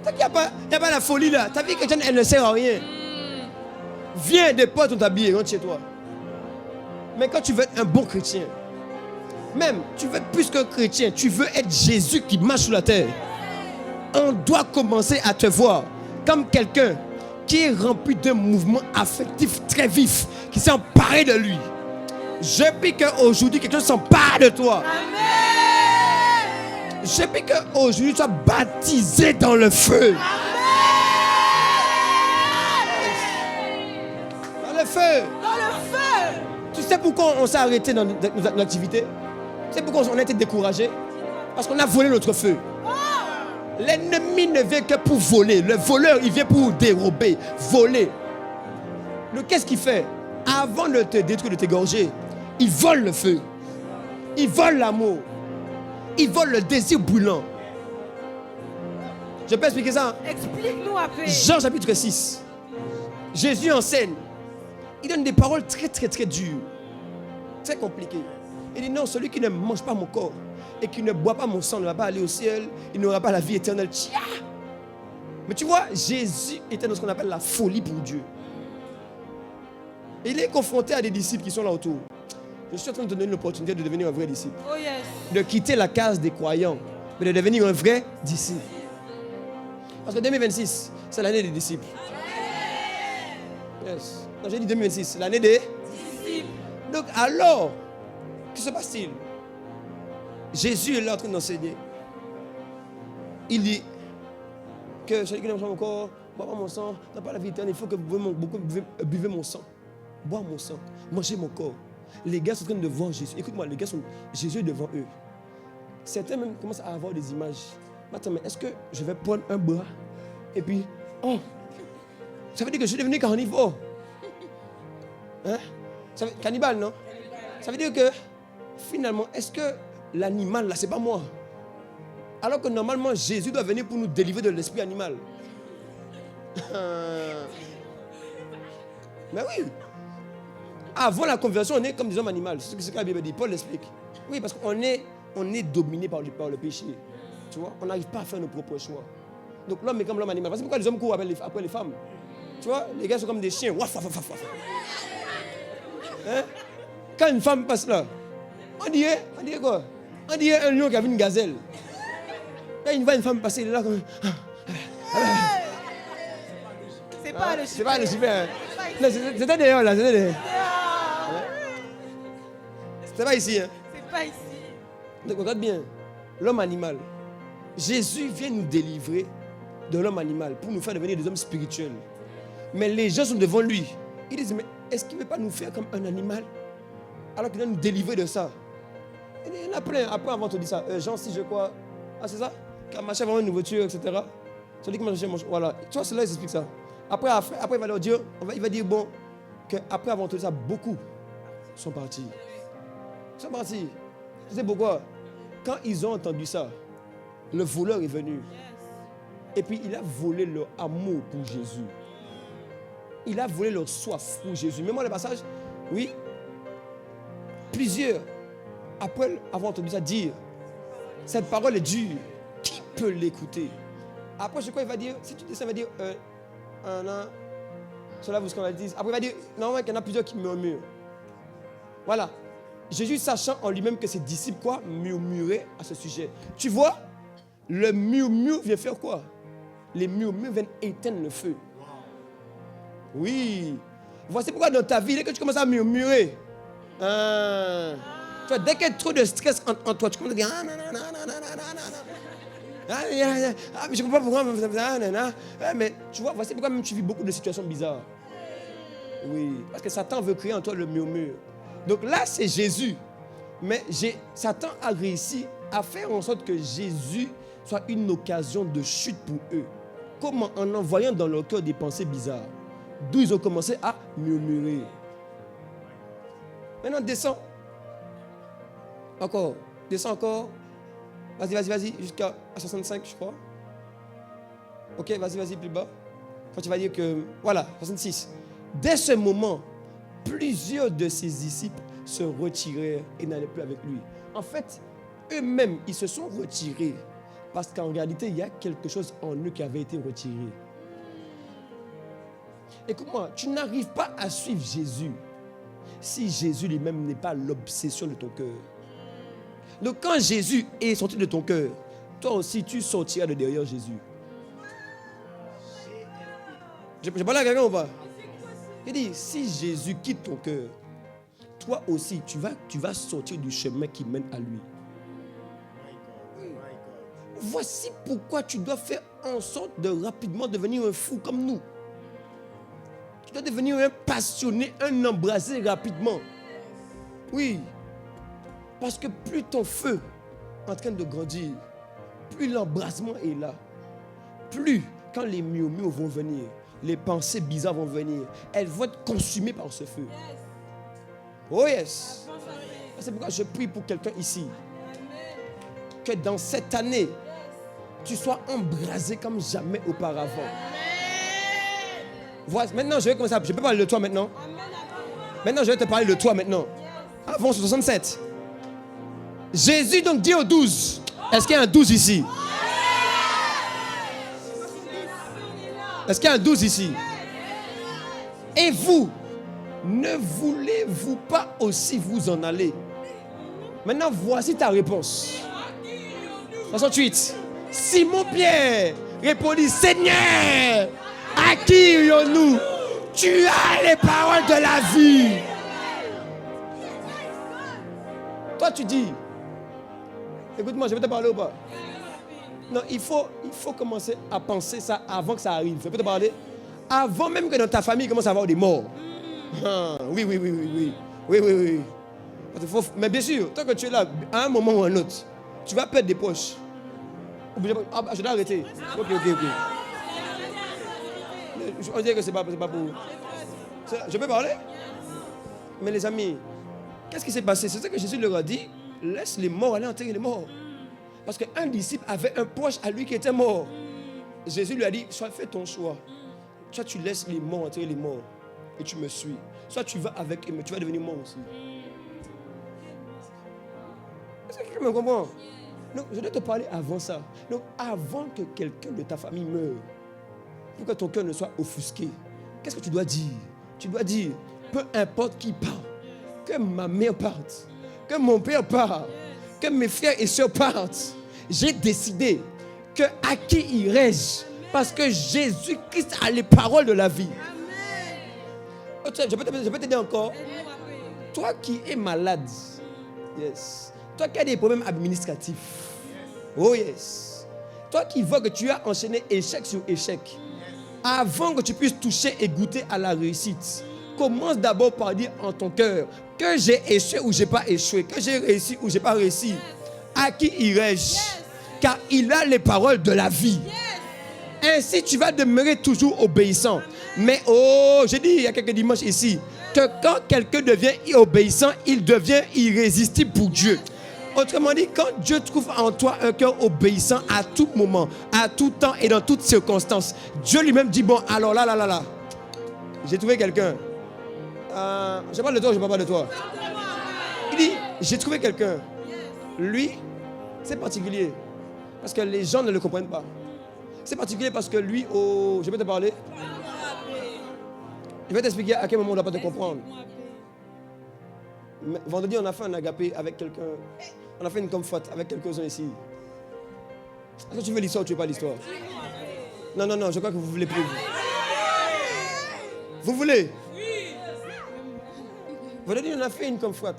Tant qu'il n'y a pas la folie là, ta vie chrétienne elle ne sert à rien. Viens, des potes, on t'habille, rentre chez toi. Mais quand tu veux être un bon chrétien, même tu veux être plus qu'un chrétien, tu veux être Jésus qui marche sur la terre. On doit commencer à te voir comme quelqu'un qui est rempli d'un mouvement affectif très vif, qui s'est emparé de lui. Je prie qu'aujourd'hui, quelque chose s'empare de toi. Amen. Je prie qu'aujourd'hui, tu sois baptisé dans le feu. Amen. feu. Dans le feu. Tu sais pourquoi on s'est arrêté dans notre activité? Tu sais pourquoi on a été découragé? Parce qu'on a volé notre feu. L'ennemi ne vient que pour voler. Le voleur, il vient pour dérober, voler. Donc qu'est-ce qu'il fait? Avant de te détruire, de t'égorger, il vole le feu. Il vole l'amour. Il vole le désir brûlant. Je peux expliquer ça? Explique-nous un peu. Jean chapitre 6. Jésus enseigne. Il donne des paroles très très très dures. Très compliquées. Il dit non, celui qui ne mange pas mon corps et qui ne boit pas mon sang ne va pas aller au ciel. Il n'aura pas la vie éternelle. Tchia! Mais tu vois, Jésus était dans ce qu'on appelle la folie pour Dieu. Il est confronté à des disciples qui sont là autour. Je suis en train de te donner l'opportunité de devenir un vrai disciple. Oh yes. De quitter la case des croyants, mais de devenir un vrai disciple. Parce que 2026, c'est l'année des disciples. Yes. Non, j'ai dit 2026, l'année des Disciple. Donc alors, que se passe-t-il? Jésus est là en train d'enseigner. Il dit que celui qui n'aime pas mon corps, boit pas mon sang, n'a pas la vie éternelle. Il faut que vous buvez mon sang. Bois mon sang, mangez mon corps. Les gars sont en train de voir Jésus. Écoute-moi, les gars sont Jésus est devant eux. Certains même commencent à avoir des images. Attends, mais est-ce que je vais prendre un bras et puis, oh, ça veut dire que je suis devenu carnivore. Hein? Cannibale, non? Ça veut dire que, finalement, est-ce que l'animal, là, c'est pas moi? Alors que normalement, Jésus doit venir pour nous délivrer de l'esprit animal. Mais oui. Avant la conversion, on est comme des hommes animaux. C'est ce que la Bible dit. Paul l'explique. Oui, parce qu'on est dominé par le péché. Tu vois, on n'arrive pas à faire nos propres choix. Donc l'homme est comme l'homme animal. C'est pourquoi les hommes courent après les femmes. Tu vois, les gars sont comme des chiens. Waf, waf, waf, waf. Hein? Quand une femme passe là, on dirait quoi? On dirait un lion qui a vu une gazelle. Là, il voit une femme passer, il est là comme... C'est pas le C'est pas le super. C'est C'était dehors là, c'était dehors. C'était pas ici. Hein? C'est pas ici. Donc regarde bien, l'homme animal. Jésus vient nous délivrer de l'homme animal pour nous faire devenir des hommes spirituels. Mais les gens sont devant lui. Ils disent, mais est-ce qu'il ne veut pas nous faire comme un animal? Alors qu'il va nous délivrer de ça. Il y en a plein. Après, avant, on te dit ça. Jean 6, je crois. Ah, c'est ça? Quand ma chère va avoir une nourriture, etc. Celui qui mange, voilà. Tu vois, cela, ils expliquent ça. Après, il va leur dire, il va dire, bon, qu'après avoir entendu ça, beaucoup sont partis. Ils sont partis. Tu sais pourquoi? Quand ils ont entendu ça, le voleur est venu. Et puis, il a volé leur amour pour Jésus. Il a volé leur soif pour Jésus. Mets-moi le passage. Oui. Plusieurs, après avoir entendu ça, dire, cette parole est dure. Qui peut l'écouter? Après, je crois qu'il va dire, si tu dis ça, il va dire, un an, cela vous scandalise. Après, il va dire, non, il y en a plusieurs qui murmurent. Voilà. Jésus, sachant en lui-même que ses disciples, quoi, murmuraient à ce sujet. Tu vois, le murmure vient faire quoi? Les murmures viennent éteindre le feu. Oui. Voici pourquoi dans ta vie, dès que tu commences à murmurer, tu vois, dès qu'il y a trop de stress en toi, tu commences à dire, mais je ne comprends pas pourquoi. Mais tu vois, voici pourquoi même tu vis beaucoup de situations bizarres. Oui, parce que Satan veut créer en toi le murmure. Donc là, c'est Jésus. Mais Satan a réussi à faire en sorte que Jésus soit une occasion de chute pour eux. Comment? En envoyant dans leur cœur des pensées bizarres. D'où ils ont commencé à murmurer. Maintenant, descends. Encore. Descends encore. Vas-y. Jusqu'à 65, je crois. Ok, vas-y, plus bas. Quand tu vas dire que... Voilà, 66. Dès ce moment, plusieurs de ses disciples se retirèrent et n'allaient plus avec lui. En fait, eux-mêmes, ils se sont retirés parce qu'en réalité, il y a quelque chose en eux qui avait été retiré. Écoute-moi, tu n'arrives pas à suivre Jésus si Jésus lui-même n'est pas l'obsession de ton cœur. Donc quand Jésus est sorti de ton cœur, toi aussi tu sortiras de derrière Jésus. Je parle à quelqu'un ou pas? Il dit, si Jésus quitte ton cœur, toi aussi tu vas sortir du chemin qui mène à lui. Voici pourquoi tu dois faire en sorte de rapidement devenir un fou comme nous. Tu dois devenir un passionné, un embrasé rapidement. Oui. Parce que plus ton feu est en train de grandir, plus l'embrasement est là. Plus, quand les murmures vont venir, les pensées bizarres vont venir, elles vont être consumées par ce feu. Oh yes. C'est pourquoi je prie pour quelqu'un ici. Que dans cette année, tu sois embrasé comme jamais auparavant. Voilà, maintenant, je vais commencer. Je peux parler de toi maintenant. Maintenant, je vais te parler de toi maintenant. Avant 67. Jésus donc dit aux 12. Est-ce qu'il y a un 12 ici? Est-ce qu'il y a un 12 ici? Et vous, ne voulez-vous pas aussi vous en aller? Maintenant, voici ta réponse. 68. Simon-Pierre répondit, Seigneur, à qui irions-nous? Tu as les paroles de la vie. Toi, tu dis, écoute-moi, je vais te parler ou pas? Non, il faut commencer à penser ça avant que ça arrive. Je peux te parler? Avant même que dans ta famille commence à avoir des morts. Oui. Mais bien sûr, tant que tu es là, à un moment ou à un autre, tu vas perdre des poches. Je dois arrêter. Ok. On dirait que c'est pas pour... Je peux parler? Mais les amis, qu'est-ce qui s'est passé? C'est ça que Jésus leur a dit. Laisse les morts aller enterrer les morts. Parce qu'un disciple avait un proche à lui qui était mort. Jésus lui a dit, soit fais ton choix. Soit tu laisses les morts enterrer les morts et tu me suis. Soit tu vas avec eux, mais tu vas devenir mort aussi. Est-ce que quelqu'un me comprend? Donc, je dois te parler avant ça. Donc, avant que quelqu'un de ta famille meure, pour que ton cœur ne soit offusqué, qu'est-ce que tu dois dire? Tu dois dire, peu importe qui part, que ma mère parte, que mon père parte, que mes frères et sœurs partent, j'ai décidé que à qui irai-je? Parce que Jésus-Christ a les paroles de la vie. Je peux t'aider encore. Toi qui es malade, yes. Toi qui as des problèmes administratifs, oh yes. Toi qui vois que tu as enchaîné échec sur échec, avant que tu puisses toucher et goûter à la réussite, commence d'abord par dire en ton cœur que j'ai échoué ou j'ai pas échoué, que j'ai réussi ou j'ai pas réussi. À qui irai-je? Car il a les paroles de la vie. Ainsi, tu vas demeurer toujours obéissant. Mais j'ai dit il y a quelques dimanches ici, que quand quelqu'un devient obéissant, il devient irrésistible pour Dieu. Autrement dit, quand Dieu trouve en toi un cœur obéissant à tout moment, à tout temps et dans toutes circonstances, Dieu lui-même dit, bon, alors là, j'ai trouvé quelqu'un. Je parle de toi ou je ne parle pas de toi? Il dit, j'ai trouvé quelqu'un. Lui, c'est particulier. Parce que les gens ne le comprennent pas. C'est particulier parce que lui, je vais te parler. Je vais t'expliquer à quel moment on ne doit pas te comprendre. Vendredi, on a fait un agapé avec quelqu'un. On a fait une comfort avec quelques-uns ici. Est-ce que tu veux l'histoire ou tu ne veux pas l'histoire? Non, je crois que vous voulez plus. Vous voulez? Vendredi, on a fait une comfort.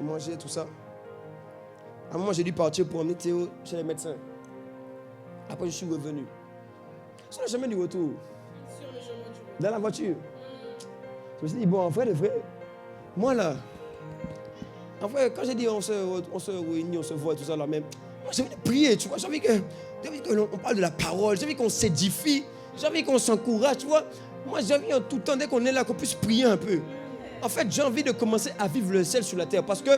On mangeait tout ça. À un moment, j'ai dû partir pour emmener Théo chez les médecins. Après, je suis revenu. Sur le chemin du retour. Dans la voiture. Je me suis dit, bon, en vrai, de vrai, moi là, en vrai, quand j'ai dit on se réunit, on se voit et tout ça là même, moi j'ai envie de prier, tu vois, j'ai envie qu'on parle de la parole, j'ai envie qu'on s'édifie, j'ai envie qu'on s'encourage, tu vois. Moi j'ai envie en tout temps, dès qu'on est là, qu'on puisse prier un peu. En fait, j'ai envie de commencer à vivre le ciel sur la terre parce que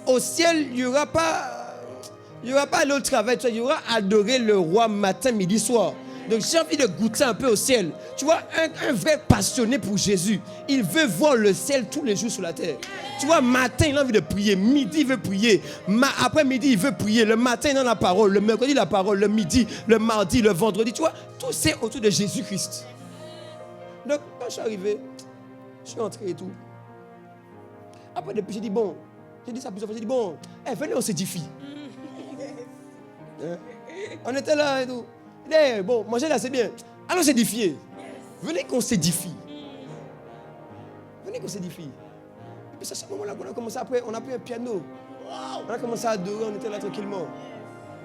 au ciel, il n'y aura pas le travail, il y aura adorer le roi matin, midi, soir. Donc j'ai envie de goûter un peu au ciel. Tu vois, un vrai passionné pour Jésus, il veut voir le ciel tous les jours sur la terre. Tu vois, matin, il a envie de prier. Midi, il veut prier. Après-midi, il veut prier. Le matin, il a la parole. Le mercredi, la parole. Le midi, le mardi, le vendredi. Tu vois, tout c'est autour de Jésus-Christ. Donc, quand je suis arrivé, je suis entré et tout. Après, depuis, j'ai dit, bon, j'ai dit ça plusieurs fois. J'ai dit, bon, venez, on s'édifie. On était là et tout. Bon, manger là, c'est bien. Allons s'édifier. Venez qu'on s'édifie. Venez qu'on s'édifie. Et puis, c'est à ce moment-là qu'on a commencé. Après, on a pris un piano. On a commencé à adorer, on était là tranquillement.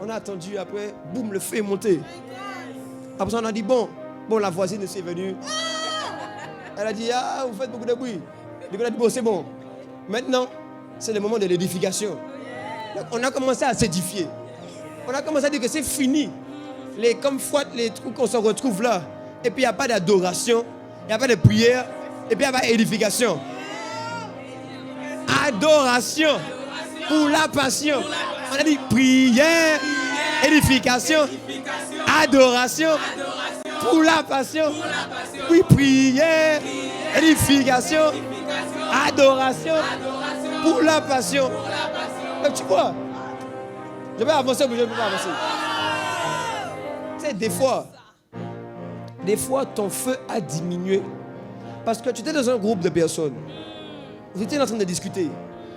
On a attendu, après, boum, le feu est monté. Après ça, on a dit, bon, la voisine est venue. Elle a dit, ah, vous faites beaucoup de bruit. Donc on a dit, bon, c'est bon. Maintenant, c'est le moment de l'édification. Donc, on a commencé à s'édifier. On a commencé à dire que c'est fini. Les comforts, les trucs qu'on se retrouve là. Et puis il n'y a pas d'adoration, il n'y a pas de prière, et puis il n'y a pas d'édification. Adoration pour la passion. On a dit prière, édification, adoration pour la passion. Oui, prière, édification, adoration pour la passion. Donc, tu vois, je vais avancer ou je ne peux pas avancer. Tu sais, des fois, ton feu a diminué parce que tu étais dans un groupe de personnes. Vous étiez en train de discuter.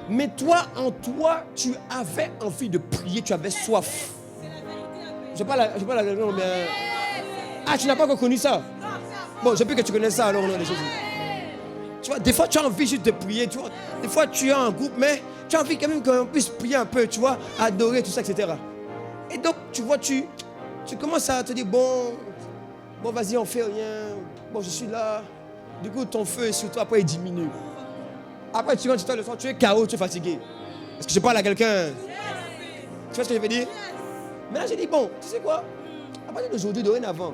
Mais toi, en toi, tu avais envie de prier, tu avais soif. Je parle à non, mais... Ah, tu n'as pas encore connu ça? Bon, je peux que tu connais ça alors, non, les choses. Tu vois, des fois, tu as envie juste de prier, tu vois. Des fois, tu es en groupe, mais tu as envie quand même qu'on puisse prier un peu, tu vois, adorer, tout ça, etc. Et donc, tu vois, tu commences à te dire, bon, vas-y, on fait rien. Bon, je suis là. Du coup, ton feu, surtout, après, il diminue. Après, tu rentres le soir, tu es KO, tu es fatigué. Est-ce que je parle à quelqu'un? Tu vois ce que je veux dire? Mais là, j'ai dit, bon, tu sais quoi? À partir d'aujourd'hui, dorénavant,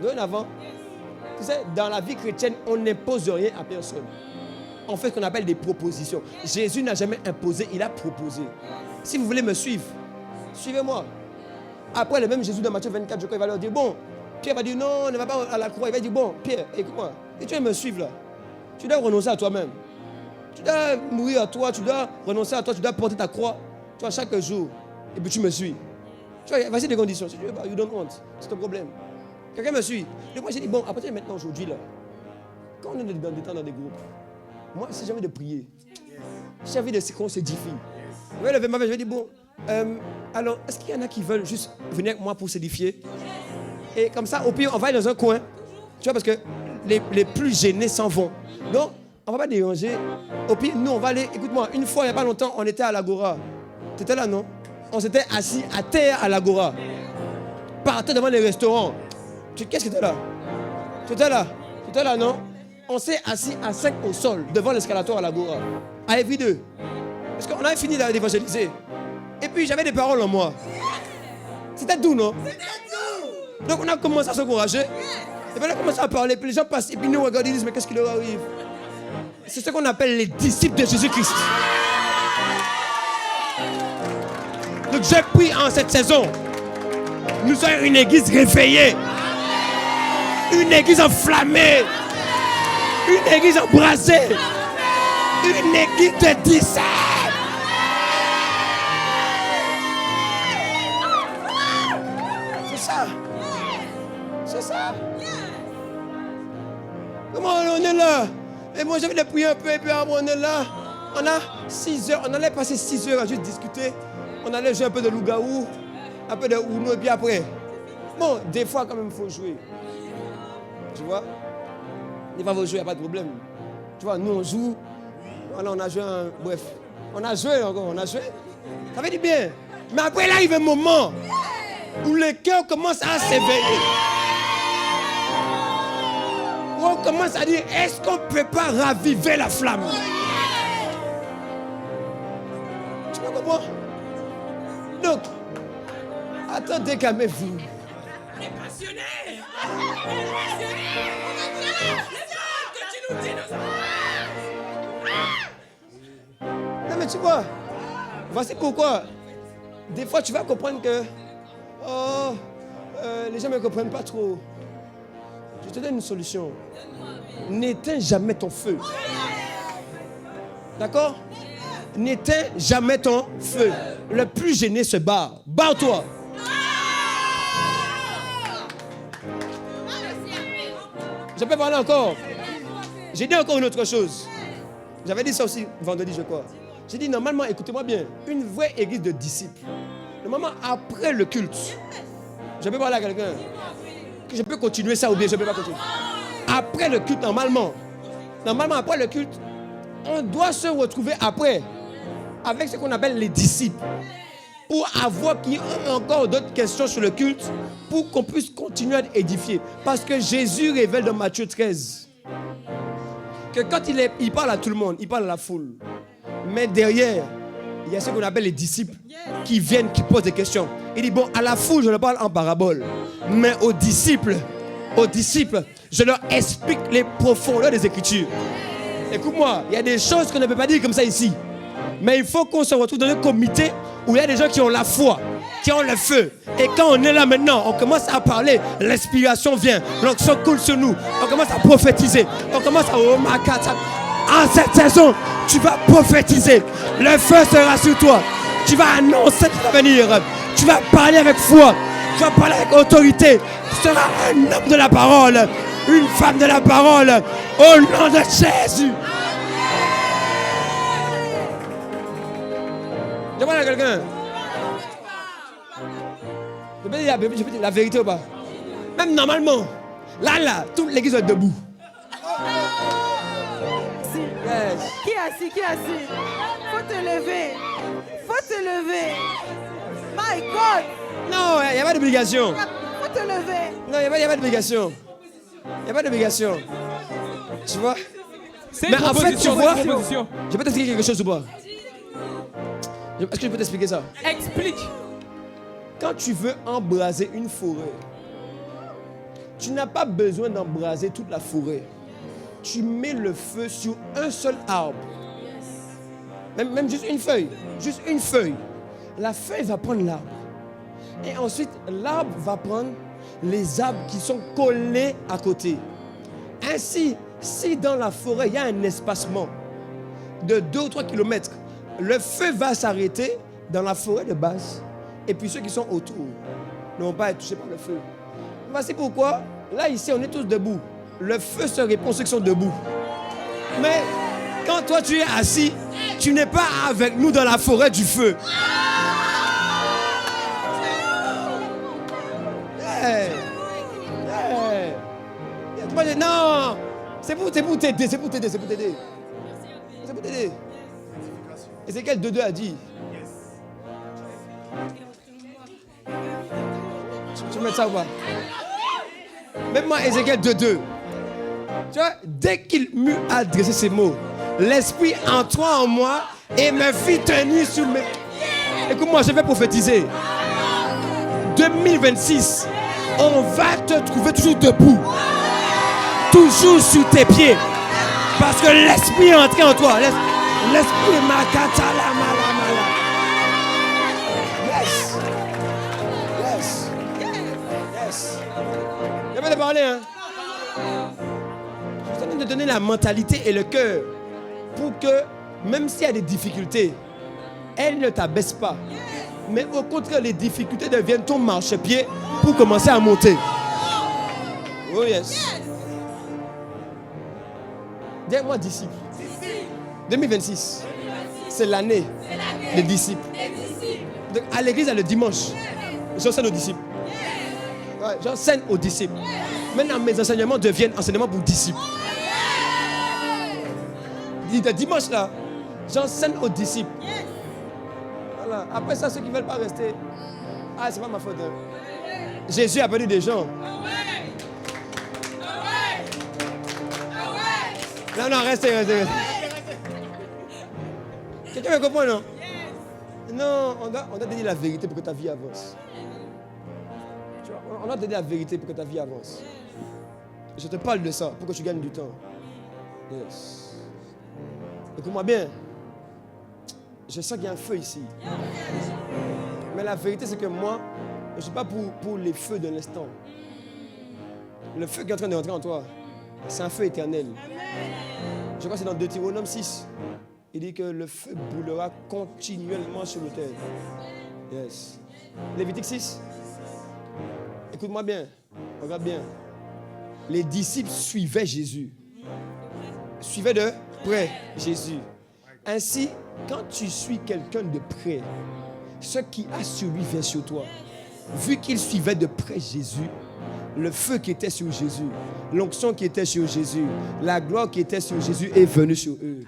tu sais, dans la vie chrétienne, on n'impose rien à personne. On fait ce qu'on appelle des propositions. Jésus n'a jamais imposé, il a proposé. Si vous voulez me suivre, suivez-moi. Après, le même Jésus dans Matthieu 24, je crois, il va leur dire, bon, Pierre va dire, non, ne va pas à la croix. Il va dire, bon, Pierre, écoute-moi, et tu veux me suivre là? Tu dois renoncer à toi-même. Tu dois mourir à toi, tu dois renoncer à toi, tu dois porter ta croix, tu vois, chaque jour. Et puis tu me suis. Tu vois, voici des conditions. Si tu veux pas, you don't want. C'est ton problème. Quelqu'un me suit. Et moi, j'ai dit, bon, à partir de maintenant, aujourd'hui, là, quand on est dans des temps dans des groupes, moi, si j'ai envie de prier, si j'ai envie de qu'on s'édifie, je vais lever ma main, je vais dire, bon, alors, est-ce qu'il y en a qui veulent juste venir avec moi pour s'édifier? Et comme ça, au pire, on va aller dans un coin. Tu vois, parce que les plus gênés s'en vont. Donc, on ne va pas déranger. Au pire, nous, on va aller. Écoute-moi, une fois, il n'y a pas longtemps, on était à l'Agora. Tu étais là, non? On s'était assis à terre à l'Agora. Par terre devant les restaurants. Qu'est-ce que tu étais là? Tu étais là? Tu étais là, non? On s'est assis à 5 au sol, devant l'escalator à l'Agora. À Evry2. Parce qu'on avait fini d'évangéliser. Et puis, j'avais des paroles en moi. C'était doux, non? C'était doux. Donc, on a commencé à s'encourager. Et puis, on a commencé à parler. Puis, les gens passent. Et puis, nous, regardent, ils disent, mais qu'est-ce qui leur arrive? C'est ce qu'on appelle les disciples de Jésus-Christ. Donc, je prie en cette saison. Nous sommes une église réveillée. Une église enflammée. Une église embrasée. Une église de disciples. C'est ça. C'est ça. Comment on est là? Et moi, j'avais prier un peu, et puis on est là. On a 6 heures, on allait passer 6 heures à juste discuter. On allait jouer un peu de loup-garou, un peu de Uno, et puis après. Bon, des fois, quand même, il faut jouer. Tu vois? Des fois, il faut jouer, il n'y a pas de problème. Tu vois, nous, on joue. Voilà, on a joué un... Bref, on a joué encore, on a joué. Ça fait du bien. Mais après, là, il y a un moment où le cœur commence à s'éveiller. Où on commence à dire, est-ce qu'on ne peut pas raviver la flamme? Tu me comprends? Donc, attendez, calmez-vous. On est passionnés. Non, mais tu vois, voici pourquoi. Des fois, tu vas comprendre que les gens ne me comprennent pas trop. Je te donne une solution. N'éteins jamais ton feu. D'accord? N'éteins jamais ton feu. Le plus gêné se barre. Barre-toi. Je peux parler encore. J'ai dit encore une autre chose. J'avais dit ça aussi vendredi, je crois. J'ai dit, normalement, écoutez-moi bien, une vraie église de disciples, normalement, après le culte, je peux parler à quelqu'un, que je peux continuer ça ou bien je ne peux pas continuer. Après le culte, normalement, après le culte, on doit se retrouver après, avec ce qu'on appelle les disciples, pour avoir qui ont encore d'autres questions sur le culte, pour qu'on puisse continuer à édifier. Parce que Jésus révèle dans Matthieu 13 que quand il parle à tout le monde, il parle à la foule. Mais derrière, il y a ce qu'on appelle les disciples qui viennent, qui posent des questions. Il dit, bon, à la foule, je leur parle en parabole. Mais aux disciples, je leur explique les profondeurs des Écritures. Écoute-moi, il y a des choses qu'on ne peut pas dire comme ça ici. Mais il faut qu'on se retrouve dans un comité où il y a des gens qui ont la foi, qui ont le feu. Et quand on est là maintenant, on commence à parler, l'inspiration vient, l'onction coule sur nous, on commence à prophétiser, on commence à en cette saison, tu vas prophétiser, le feu sera sur toi, tu vas annoncer ce qui va venir, tu vas parler avec foi, tu vas parler avec autorité, tu seras un homme de la parole, une femme de la parole, au nom de Jésus. Je parle à quelqu'un. Je peux dire la vérité ou pas? Même normalement, là, toute l'église est debout. Yes. Qui est assis? Faut te lever. My God. Non, il n'y a pas d'obligation. Faut te lever. Non, il n'y a pas d'obligation. Il n'y a pas d'obligation. Tu vois? Mais en fait, tu vois, je peux t'expliquer quelque chose ou pas? Est-ce que je peux t'expliquer ça? Explique. Quand tu veux embraser une forêt, tu n'as pas besoin d'embraser toute la forêt. Tu mets le feu sur un seul arbre. Même juste une feuille. Juste une feuille. La feuille va prendre l'arbre. Et ensuite, l'arbre va prendre les arbres qui sont collés à côté. Ainsi, si dans la forêt, il y a un espacement de 2 ou 3 kilomètres, le feu va s'arrêter dans la forêt de base. Et puis ceux qui sont autour ne vont pas être touchés par le feu. Voici pourquoi, là ici, on est tous debout. Le feu se répond ceux qui sont debout. Mais quand toi tu es assis, tu n'es pas avec nous dans la forêt du feu. Non, c'est pour t'aider. Ézéchiel 2:2 a dit. Tu veux mettre ça ou pas? Même moi, Ézéchiel 2:2. Tu vois, dès qu'il m'eut adressé ces mots, l'esprit entra en moi et me fit tenir sur mes... Écoute-moi, je vais prophétiser. 2026, on va te trouver toujours debout. Toujours sur tes pieds. Parce que l'esprit est entré en toi. L'esprit est makatala malamala. Yes. Je vais te parler, hein. Je suis en train de donner la mentalité et le cœur pour que, même s'il y a des difficultés, elles ne t'abaissent pas. Mais au contraire, les difficultés deviennent ton marchepied pour commencer à monter. Oh yes. Dis-moi disciple. 2026. C'est l'année des disciples. Donc, à l'église, le dimanche, j'enseigne aux disciples. Ouais, j'enseigne aux disciples. Maintenant, mes enseignements deviennent enseignements pour disciples. Le dimanche, là, j'enseigne aux disciples. Voilà. Après ça, ceux qui ne veulent pas rester, c'est pas ma faute. Hein. Jésus a appelé des gens. Non, restez. Quelqu'un me comprend, non? Non, on doit te dire la vérité pour que ta vie avance. Tu vois, on doit te dire la vérité pour que ta vie avance. Je te parle de ça pour que tu gagnes du temps. Yes. Écoute-moi bien. Je sens qu'il y a un feu ici. Mais la vérité, c'est que moi, je ne suis pas pour les feux de l'instant. Le feu qui est en train de rentrer en toi, c'est un feu éternel. Je crois que c'est dans Deutéronome 6. Il dit que le feu brûlera continuellement sur l'autel. Yes. Lévitique 6. Écoute-moi bien. Regarde bien. Les disciples suivaient Jésus. Suivaient de près Jésus. Ainsi, quand tu suis quelqu'un de près, ce qui a sur lui vient sur toi. Vu qu'ils suivaient de près Jésus, le feu qui était sur Jésus, l'onction qui était sur Jésus, la gloire qui était sur Jésus est venue sur eux.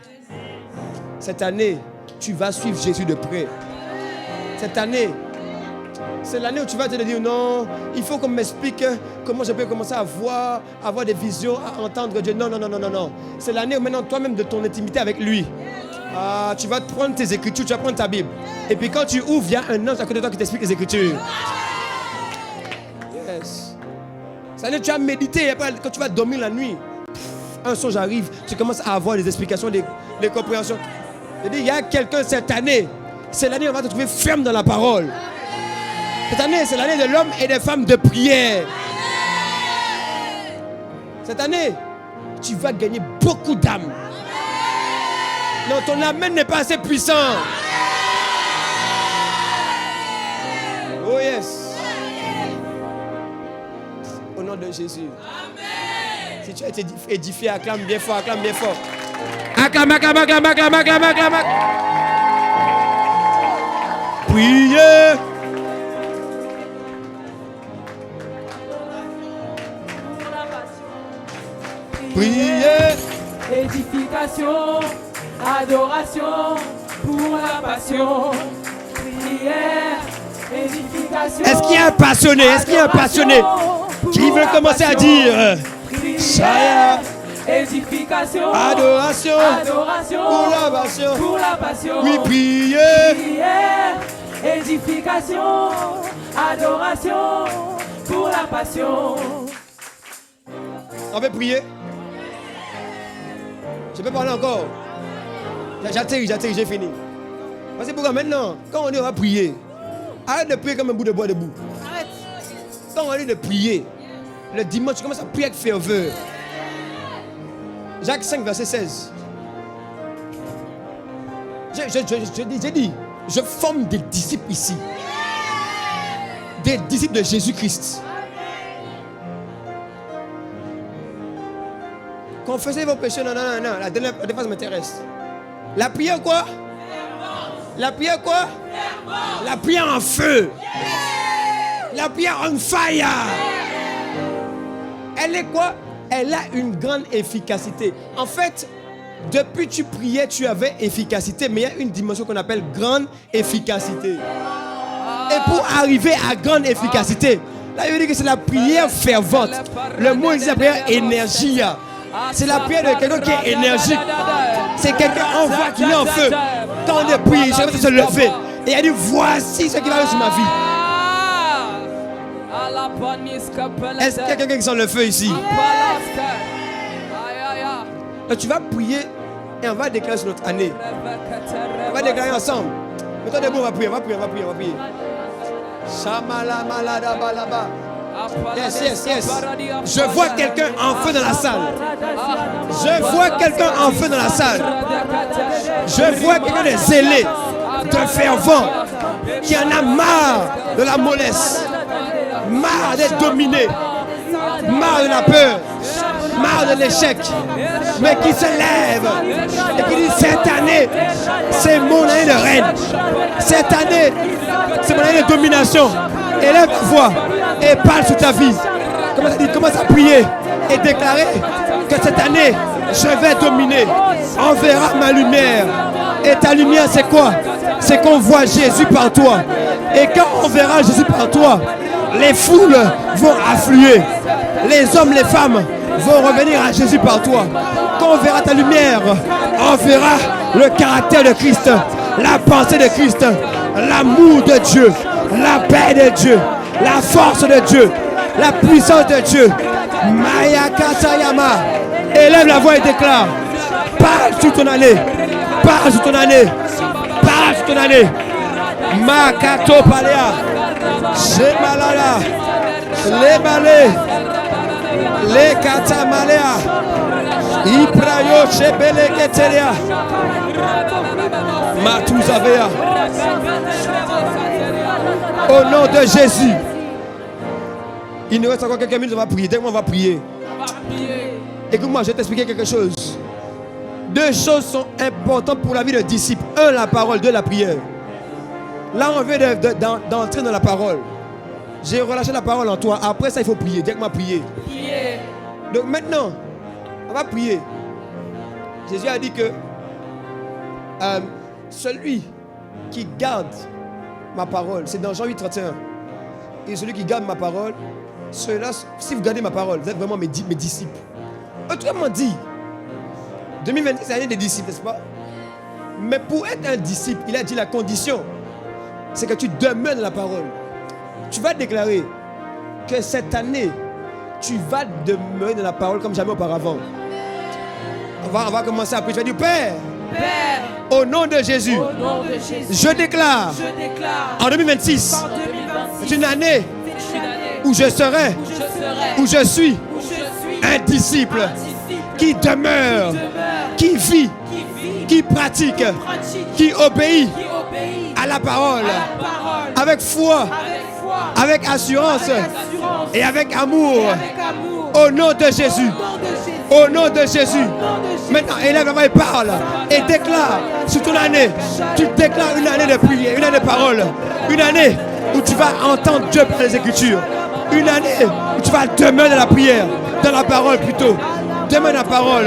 Cette année, tu vas suivre Jésus de près. Cette année, C'est l'année où tu vas te dire non, il faut qu'on m'explique comment je peux commencer à voir, avoir des visions, à entendre Dieu. Non, non, non, non, non, non. C'est l'année où maintenant toi-même de ton intimité avec lui. Ah, tu vas prendre tes écritures, tu vas prendre ta Bible. Et puis quand tu ouvres, il y a un ange à côté de toi qui t'explique les écritures. Yes. C'est l'année où tu as médité. Et après, quand tu vas dormir la nuit, un songe arrive, tu commences à avoir des explications, des compréhensions. Je dis, il y a quelqu'un cette année. C'est l'année où on va te trouver ferme dans la parole. Cette année, c'est l'année de l'homme et des femmes de prière. Cette année, tu vas gagner beaucoup d'âmes. Non, ton amen n'est pas assez puissant. Oh yes. Au nom de Jésus. Si tu as été édifié, acclame bien fort, acclame bien fort. Acclame, acclame, acclame, acclame, acclame, acclame. Priez. Priez. Édification, adoration pour la passion. Prière, édification. Est-ce qu'il y a un passionné? Est-ce qu'il y a un passionné qui veut commencer à dire prière, édification, adoration pour la passion. Pour la passion. Oui, priez. Prière, édification, adoration pour la passion. On veut prier. Je peux parler encore. J'atterris, j'ai fini. Parce que pourquoi maintenant, quand on dit on va prier, arrête de prier comme un bout de bois debout. Arrête. Quand on dit de prier, le dimanche, tu commences à prier avec ferveur. Jacques 5, verset 16. J'ai dit, je forme des disciples ici. Des disciples de Jésus-Christ. Confessez vos péchés, non, la dernière phase m'intéresse. La prière quoi? La prière quoi? La prière en feu. La prière on fire. Elle est quoi? Elle a une grande efficacité. En fait, depuis que tu priais, tu avais efficacité, mais il y a une dimension qu'on appelle grande efficacité. Et pour arriver à grande efficacité, là, il veut dire que c'est la prière fervente. Le mot dit la prière énergie. C'est la prière de quelqu'un qui est énergique. C'est quelqu'un en voix qui est en feu. Quand on est prié, il se lever. Et il dit, voici ce qui va arriver sur ma vie. Est-ce qu'il y a quelqu'un qui sent le feu ici? Donc, tu vas prier et on va déclarer sur notre année. On va déclarer ensemble. Mettons debout, on va prier, on va prier. Shamala malada balaba. Yes. Je vois quelqu'un en feu dans la salle. Je vois quelqu'un en feu dans la salle. Je vois quelqu'un de zélé, de fervent, qui en a marre de la mollesse, marre d'être dominé, marre de la peur, marre de l'échec, mais qui se lève et qui dit cette année, c'est mon année de règne. Cette année, c'est mon année de domination. Élève ta voix et parle sur ta vie. Commence à prier et déclarer que cette année, je vais dominer. On verra ma lumière. Et ta lumière, c'est quoi? C'est qu'on voit Jésus par toi. Et quand on verra Jésus par toi, les foules vont affluer. Les hommes, les femmes vont revenir à Jésus par toi. Quand on verra ta lumière, on verra le caractère de Christ, la pensée de Christ, l'amour de Dieu, la paix de Dieu, la force de Dieu, la puissance de Dieu. Maya Katayama. Élève la voix et déclare. Parle sur ton année. Parle sur ton année. Parle sur ton année. Makato Palea. Shemalala. Lebale. Le Katamalea. Iprayo Shebele Keteria. Matuzavea. Au nom de Jésus. Il nous reste encore quelques minutes, on va prier. Dès qu'on va prier. Écoute-moi, je vais t'expliquer quelque chose. Deux choses sont importantes pour la vie de disciple. Un, la parole. Deux, la prière. Là, on vient d'entrer dans la parole. J'ai relâché la parole en toi. Après ça, il faut prier. Dès qu'on va prier. Donc maintenant, on va prier. Jésus a dit que celui qui garde ma parole, c'est dans Jean 8, 31. et celui qui garde ma parole, ceux-là, si vous gardez ma parole, vous êtes vraiment mes disciples. Autrement dit, 2026 c'est l'année des disciples, n'est-ce pas? Mais pour être un disciple, il a dit la condition, c'est que tu demeures dans la parole. Tu vas déclarer que cette année, tu vas demeurer dans la parole comme jamais auparavant. On va commencer après. Tu vas dire, Père, au nom de Jésus, je déclare, en 2026, c'est une année où je serai, où je suis un disciple qui demeure, qui vit, qui pratique, qui obéit à la parole, avec foi, avec assurance et avec amour. Au nom de Jésus. Au nom de Jésus. Maintenant, élève la voix et parle. Et déclare sur ton année. Tu déclares une année de prière, une année de parole. Une année où tu vas entendre Dieu par les Écritures. Une année où tu vas demeurer dans la prière. Dans la parole plutôt. Demeurer dans la parole.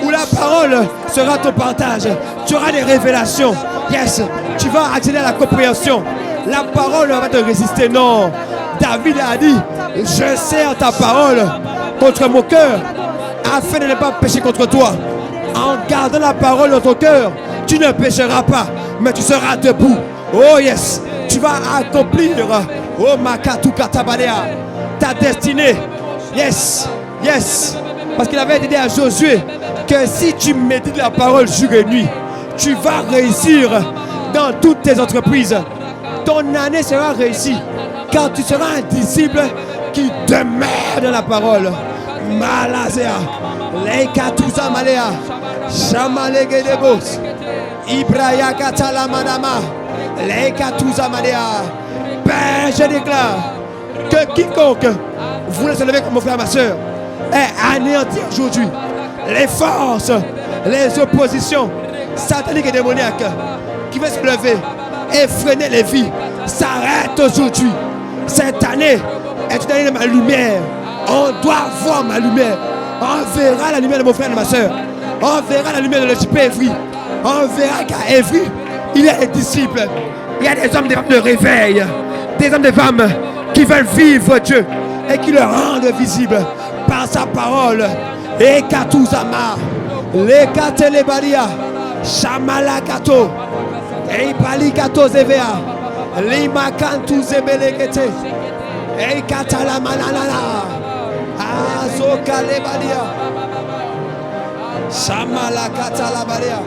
Où la parole sera ton partage. Tu auras des révélations. Yes. Tu vas accéder à la compréhension. La parole va te résister. Non. David a dit, je serre ta parole contre mon cœur afin de ne pas pécher contre toi. En gardant la parole dans ton cœur, tu ne pécheras pas, mais tu seras debout. Oh yes, tu vas accomplir, oh Makatu Katabalea, ta destinée. Yes, yes. Parce qu'il avait dit à Josué que si tu médites la parole jour et nuit, tu vas réussir dans toutes tes entreprises. Ton année sera réussie car tu seras un disciple qui demeure dans la parole. Malazea, Leikatuza Malea, Shamalegedebos, Ibraya Katala Manama, Leikatuza Malea. Père, je déclare que quiconque voulait se lever comme mon frère, ma soeur, est anéanti aujourd'hui. Les forces, les oppositions sataniques et démoniaques qui veulent se lever et freiner les vies s'arrêtent aujourd'hui. Cette année est une année de ma lumière. On doit voir ma lumière. On verra la lumière de mon frère et de ma soeur. On verra la lumière de l'EJP Évry. On verra qu'à Évry, il y a des disciples. Il y a des hommes et des femmes de réveil. Des hommes et des femmes qui veulent vivre Dieu et qui le rendent visible par sa parole. Et Katuzama, les Katelebalia, Shamalakato, et Palikato Zevea, Lima Kantu Zebelekete, et Katala Mananana, Azoka Lebalia, Shamalakata Labalia.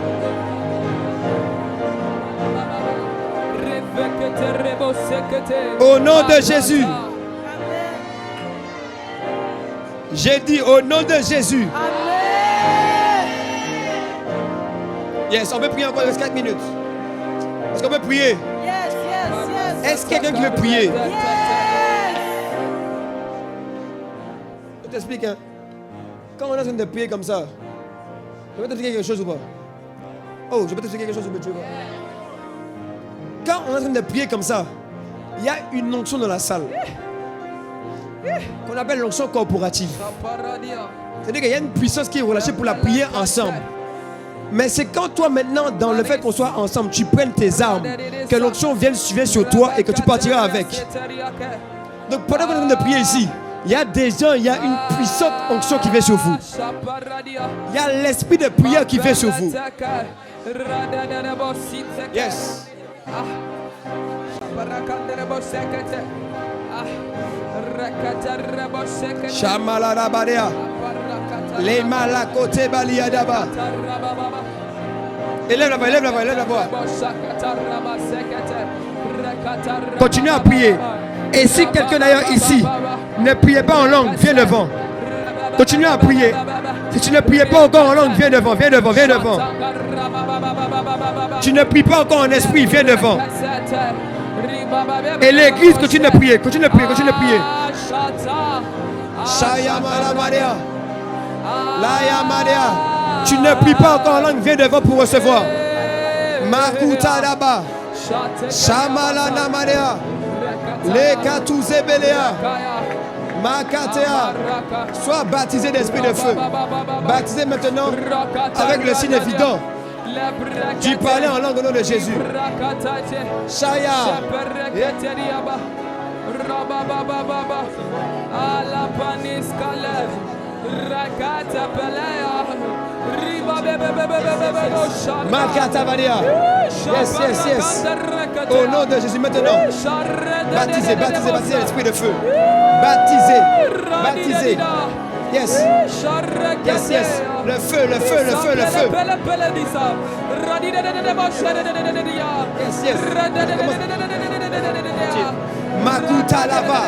Au nom de Jésus. J'ai dit au nom de Jésus. Yes, on peut prier encore 4 minutes. Est-ce qu'on peut prier? Est-ce qu'il y a quelqu'un qui veut prier? Je t'explique, hein. Quand on est en train de prier comme ça, je peux t'expliquer quelque chose ou pas? Oh, je peux t'expliquer quelque chose ou pas? Quand on est en train de prier comme ça, il y a une onction dans la salle qu'on appelle l'onction corporative. C'est-à-dire qu'il y a une puissance qui est relâchée pour la prière ensemble. Mais c'est quand toi maintenant, dans le fait qu'on soit ensemble, tu prennes tes armes, que l'onction vienne sur toi et que tu partiras avec. Donc pendant qu'on est en train de prier ici, il y a des gens, il y a une puissante onction qui vient sur vous. Il y a l'esprit de prière qui vient sur vous. Yes. Shamalala Badea. Les malakote baliadaba. Élève la voix, élève la voix, élève la voix. Continuez à prier. Et si quelqu'un d'ailleurs ici ne priait pas en langue, viens devant. Continuez à prier. Si tu ne priais pas encore en langue, viens devant, viens devant, viens devant. Tu ne pries pas encore en esprit, viens devant. Et l'église continue de prier, continue de prier, continue de prier. Shayamala Maria. Laya Maria. Tu ne pries pas encore en langue, viens devant pour recevoir. Makuta Daba. Shamalana Maria. Lekatuzebelea. Makatea. Sois baptisé d'esprit de feu. Baptisé maintenant avec le signe évident. Tu parlais en langue au nom de Jésus. Shaya. Rababababa. Alapaniskale. Rakata pelea. Makatavaria. Yes, yes, yes. Au nom de Jésus maintenant. Baptisez, baptisez, baptisez l'esprit de feu. Baptisez, baptisez. Yes. Yes, yes. Le feu, le feu, le feu, le feu. Yes, yes. Makuta lava.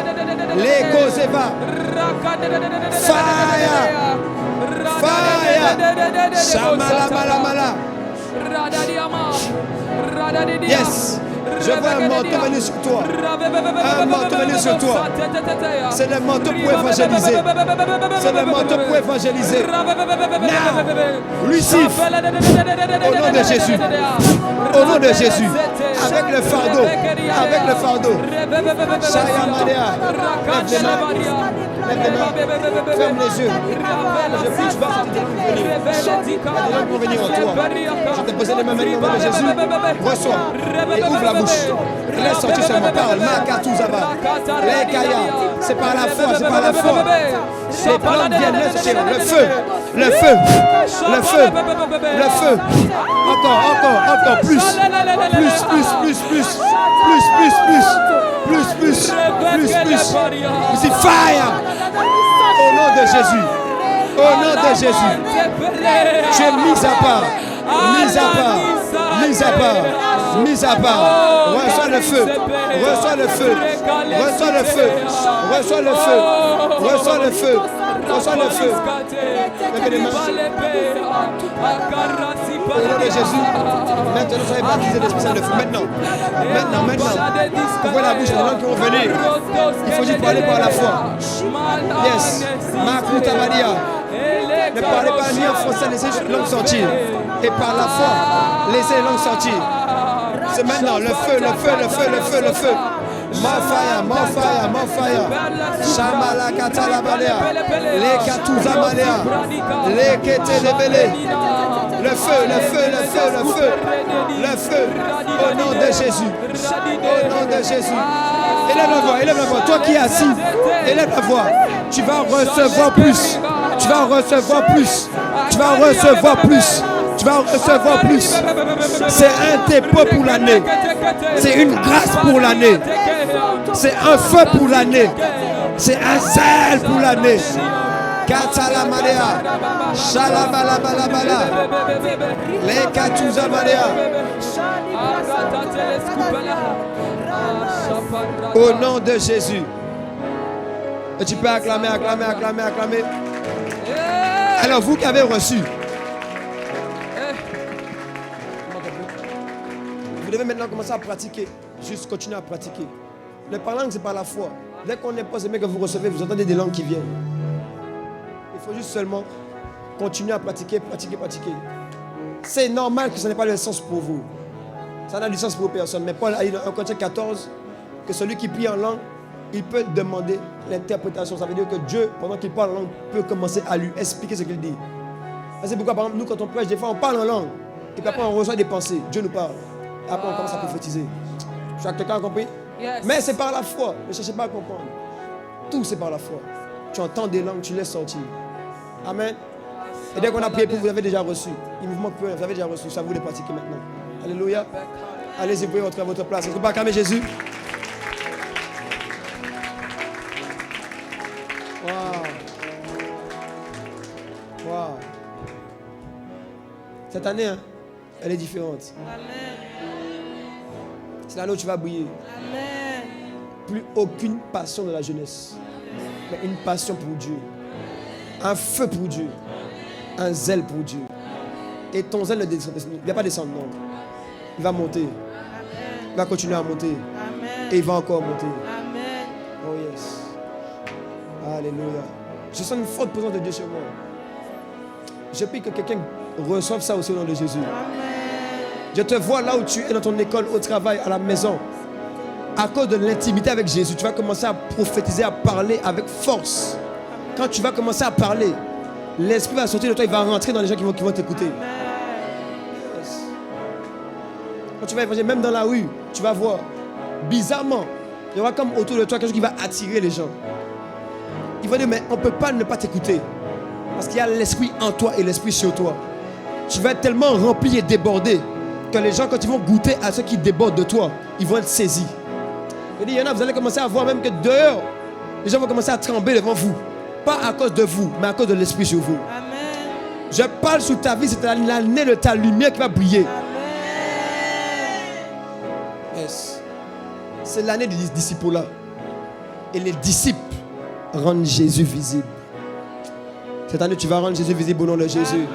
Leko zeva. Fire. Fire. Shamala mala mala. Yes. Je vois un manteau venir sur toi. Un manteau venir sur toi. C'est le manteau pour évangéliser. C'est le manteau pour évangéliser. Now, receive. Au nom de Jésus. Au nom de Jésus. Avec le fardeau. Avec le fardeau. Shaya Madea. Lève les mains. Lève les mains. Ferme les yeux. Je prie, tu vas sortir. Les gens vont venir en toi. Je te pose les mains maintenant au nom de Jésus. Reçois. Et ouvre la bouche. Et laisse sortir seulement. Parle. Makatouzaba. Les Kaya. C'est par la foi. C'est par la foi. Les plantes viennent. Le feu. Le feu. Le feu. Le feu. Encore, encore, encore. Plus. Plus, plus, plus, plus. Plus, plus, plus. Plus, plus. Plus, plus. C'est fire. Au nom de Jésus. Au nom de Jésus. Tu es mis à part. Mis à part. Mis à part. Mis à part. Reçois le feu. Reçois le feu. Reçois le feu. Reçois le feu. Reçois le feu. Reçois le feu. Levez les mains. Au nom de Jésus. Maintenant, soyez baptisés de l'Esprit Saint de feu. Maintenant. Maintenant, maintenant. Ouvrez la bouche des gens qui vont venir. Il faut juste parler par la foi. Yes. Makuta Maria. Ne parlez pas ni en français, laissez les langues sortir. Et par la foi, laissez les langues sortir. C'est maintenant le feu, le feu, le feu, le feu, le feu. More fire, more fire, more fire. Shamala katalabalea. Les katouzamalea. Les ketelebele. Le feu, le feu, le feu, le feu. Le feu. Au nom de Jésus. Au nom de Jésus. Élève la voix, élève la voix. Toi qui es assis, élève la voix. Tu vas recevoir plus. Tu vas recevoir plus. Tu vas recevoir plus. Tu vas recevoir plus. C'est un dépôt pour l'année. C'est une grâce pour l'année. C'est un feu pour l'année. C'est un zèle pour l'année. Katala Malea. Shalabala Balabala. Les Katouza Malea. Au nom de Jésus. Et tu peux acclamer, acclamer, acclamer, acclamer. Alors vous qui avez reçu, vous devez maintenant commencer à pratiquer. Juste continuer à pratiquer. Le parlant, c'est par la foi. Dès qu'on n'est pas aimé que vous recevez, vous entendez des langues qui viennent. Il faut juste seulement continuer à pratiquer, pratiquer, pratiquer. C'est normal que ce n'est pas le sens pour vous. Ça n'a du sens pour personne. Mais Paul a dit dans 1 Corinthiens 14 que celui qui prie en langue, il peut demander l'interprétation. Ça veut dire que Dieu, pendant qu'il parle en langue, peut commencer à lui expliquer ce qu'il dit. C'est pourquoi, par exemple, nous, quand on prêche, des fois, on parle en langue. Et puis après, on reçoit des pensées. Dieu nous parle. Et après, on commence à prophétiser. Quelqu'un a compris? Yes. Mais c'est par la foi. Ne cherchez pas à comprendre. Tout, c'est par la foi. Tu entends des langues, tu laisses sortir. Amen. Et dès qu'on a prié pour vous, vous avez déjà reçu. Il ne vous manque plus rien. Vous avez déjà reçu. Ça vous de pratiquer maintenant. Alléluia. Allez-y, vous pouvez à votre place. Est-ce que vous pouvez acclamer Jésus? Wow. Cette année, hein, elle est différente. Amen. C'est l'année où tu vas briller. Amen. Plus aucune passion de la jeunesse, mais une passion pour Dieu. Un feu pour Dieu. Un zèle pour Dieu. Et ton zèle ne va pas descendre, non. Il va monter. Amen. Il va continuer à monter. Amen. Et il va encore monter. Amen. Oh yes. Alléluia. Je sens une forte présence de Dieu sur moi. Je prie que quelqu'un reçoive ça aussi au nom de Jésus. Amen. Je te vois là où tu es, dans ton école, au travail, à la maison. À cause de l'intimité avec Jésus, tu vas commencer à prophétiser, à parler avec force. Quand tu vas commencer à parler, l'Esprit va sortir de toi, il va rentrer dans les gens qui vont t'écouter. Yes. Quand tu vas évangéliser, même dans la rue, tu vas voir, bizarrement, Il y aura comme autour de toi quelque chose qui va attirer les gens. Il va dire, mais on ne peut pas ne pas t'écouter. Parce qu'il y a l'esprit en toi et l'esprit sur toi. Tu vas être tellement rempli et débordé que les gens, quand ils vont goûter à ce qui déborde de toi, ils vont être saisis. Il y en a, vous allez commencer à voir même que dehors, les gens vont commencer à trembler devant vous. Pas à cause de vous, mais à cause de l'esprit sur vous. Amen. Je parle sur ta vie, c'est l'année de ta lumière qui va briller. Yes. C'est l'année des disciples là. Et les disciples rendent Jésus visible. Cette année, tu vas rendre Jésus visible au nom de Jésus.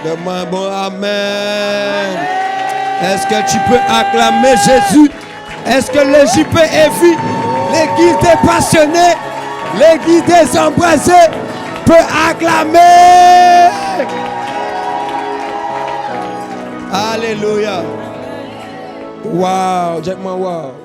Donne-moi un bon Amen. Est-ce que tu peux acclamer Jésus? Est-ce que l'Égypte est vu? L'église des passionnés, l'église des embrasés peut acclamer. Alléluia. Wow, Jack-moi wow.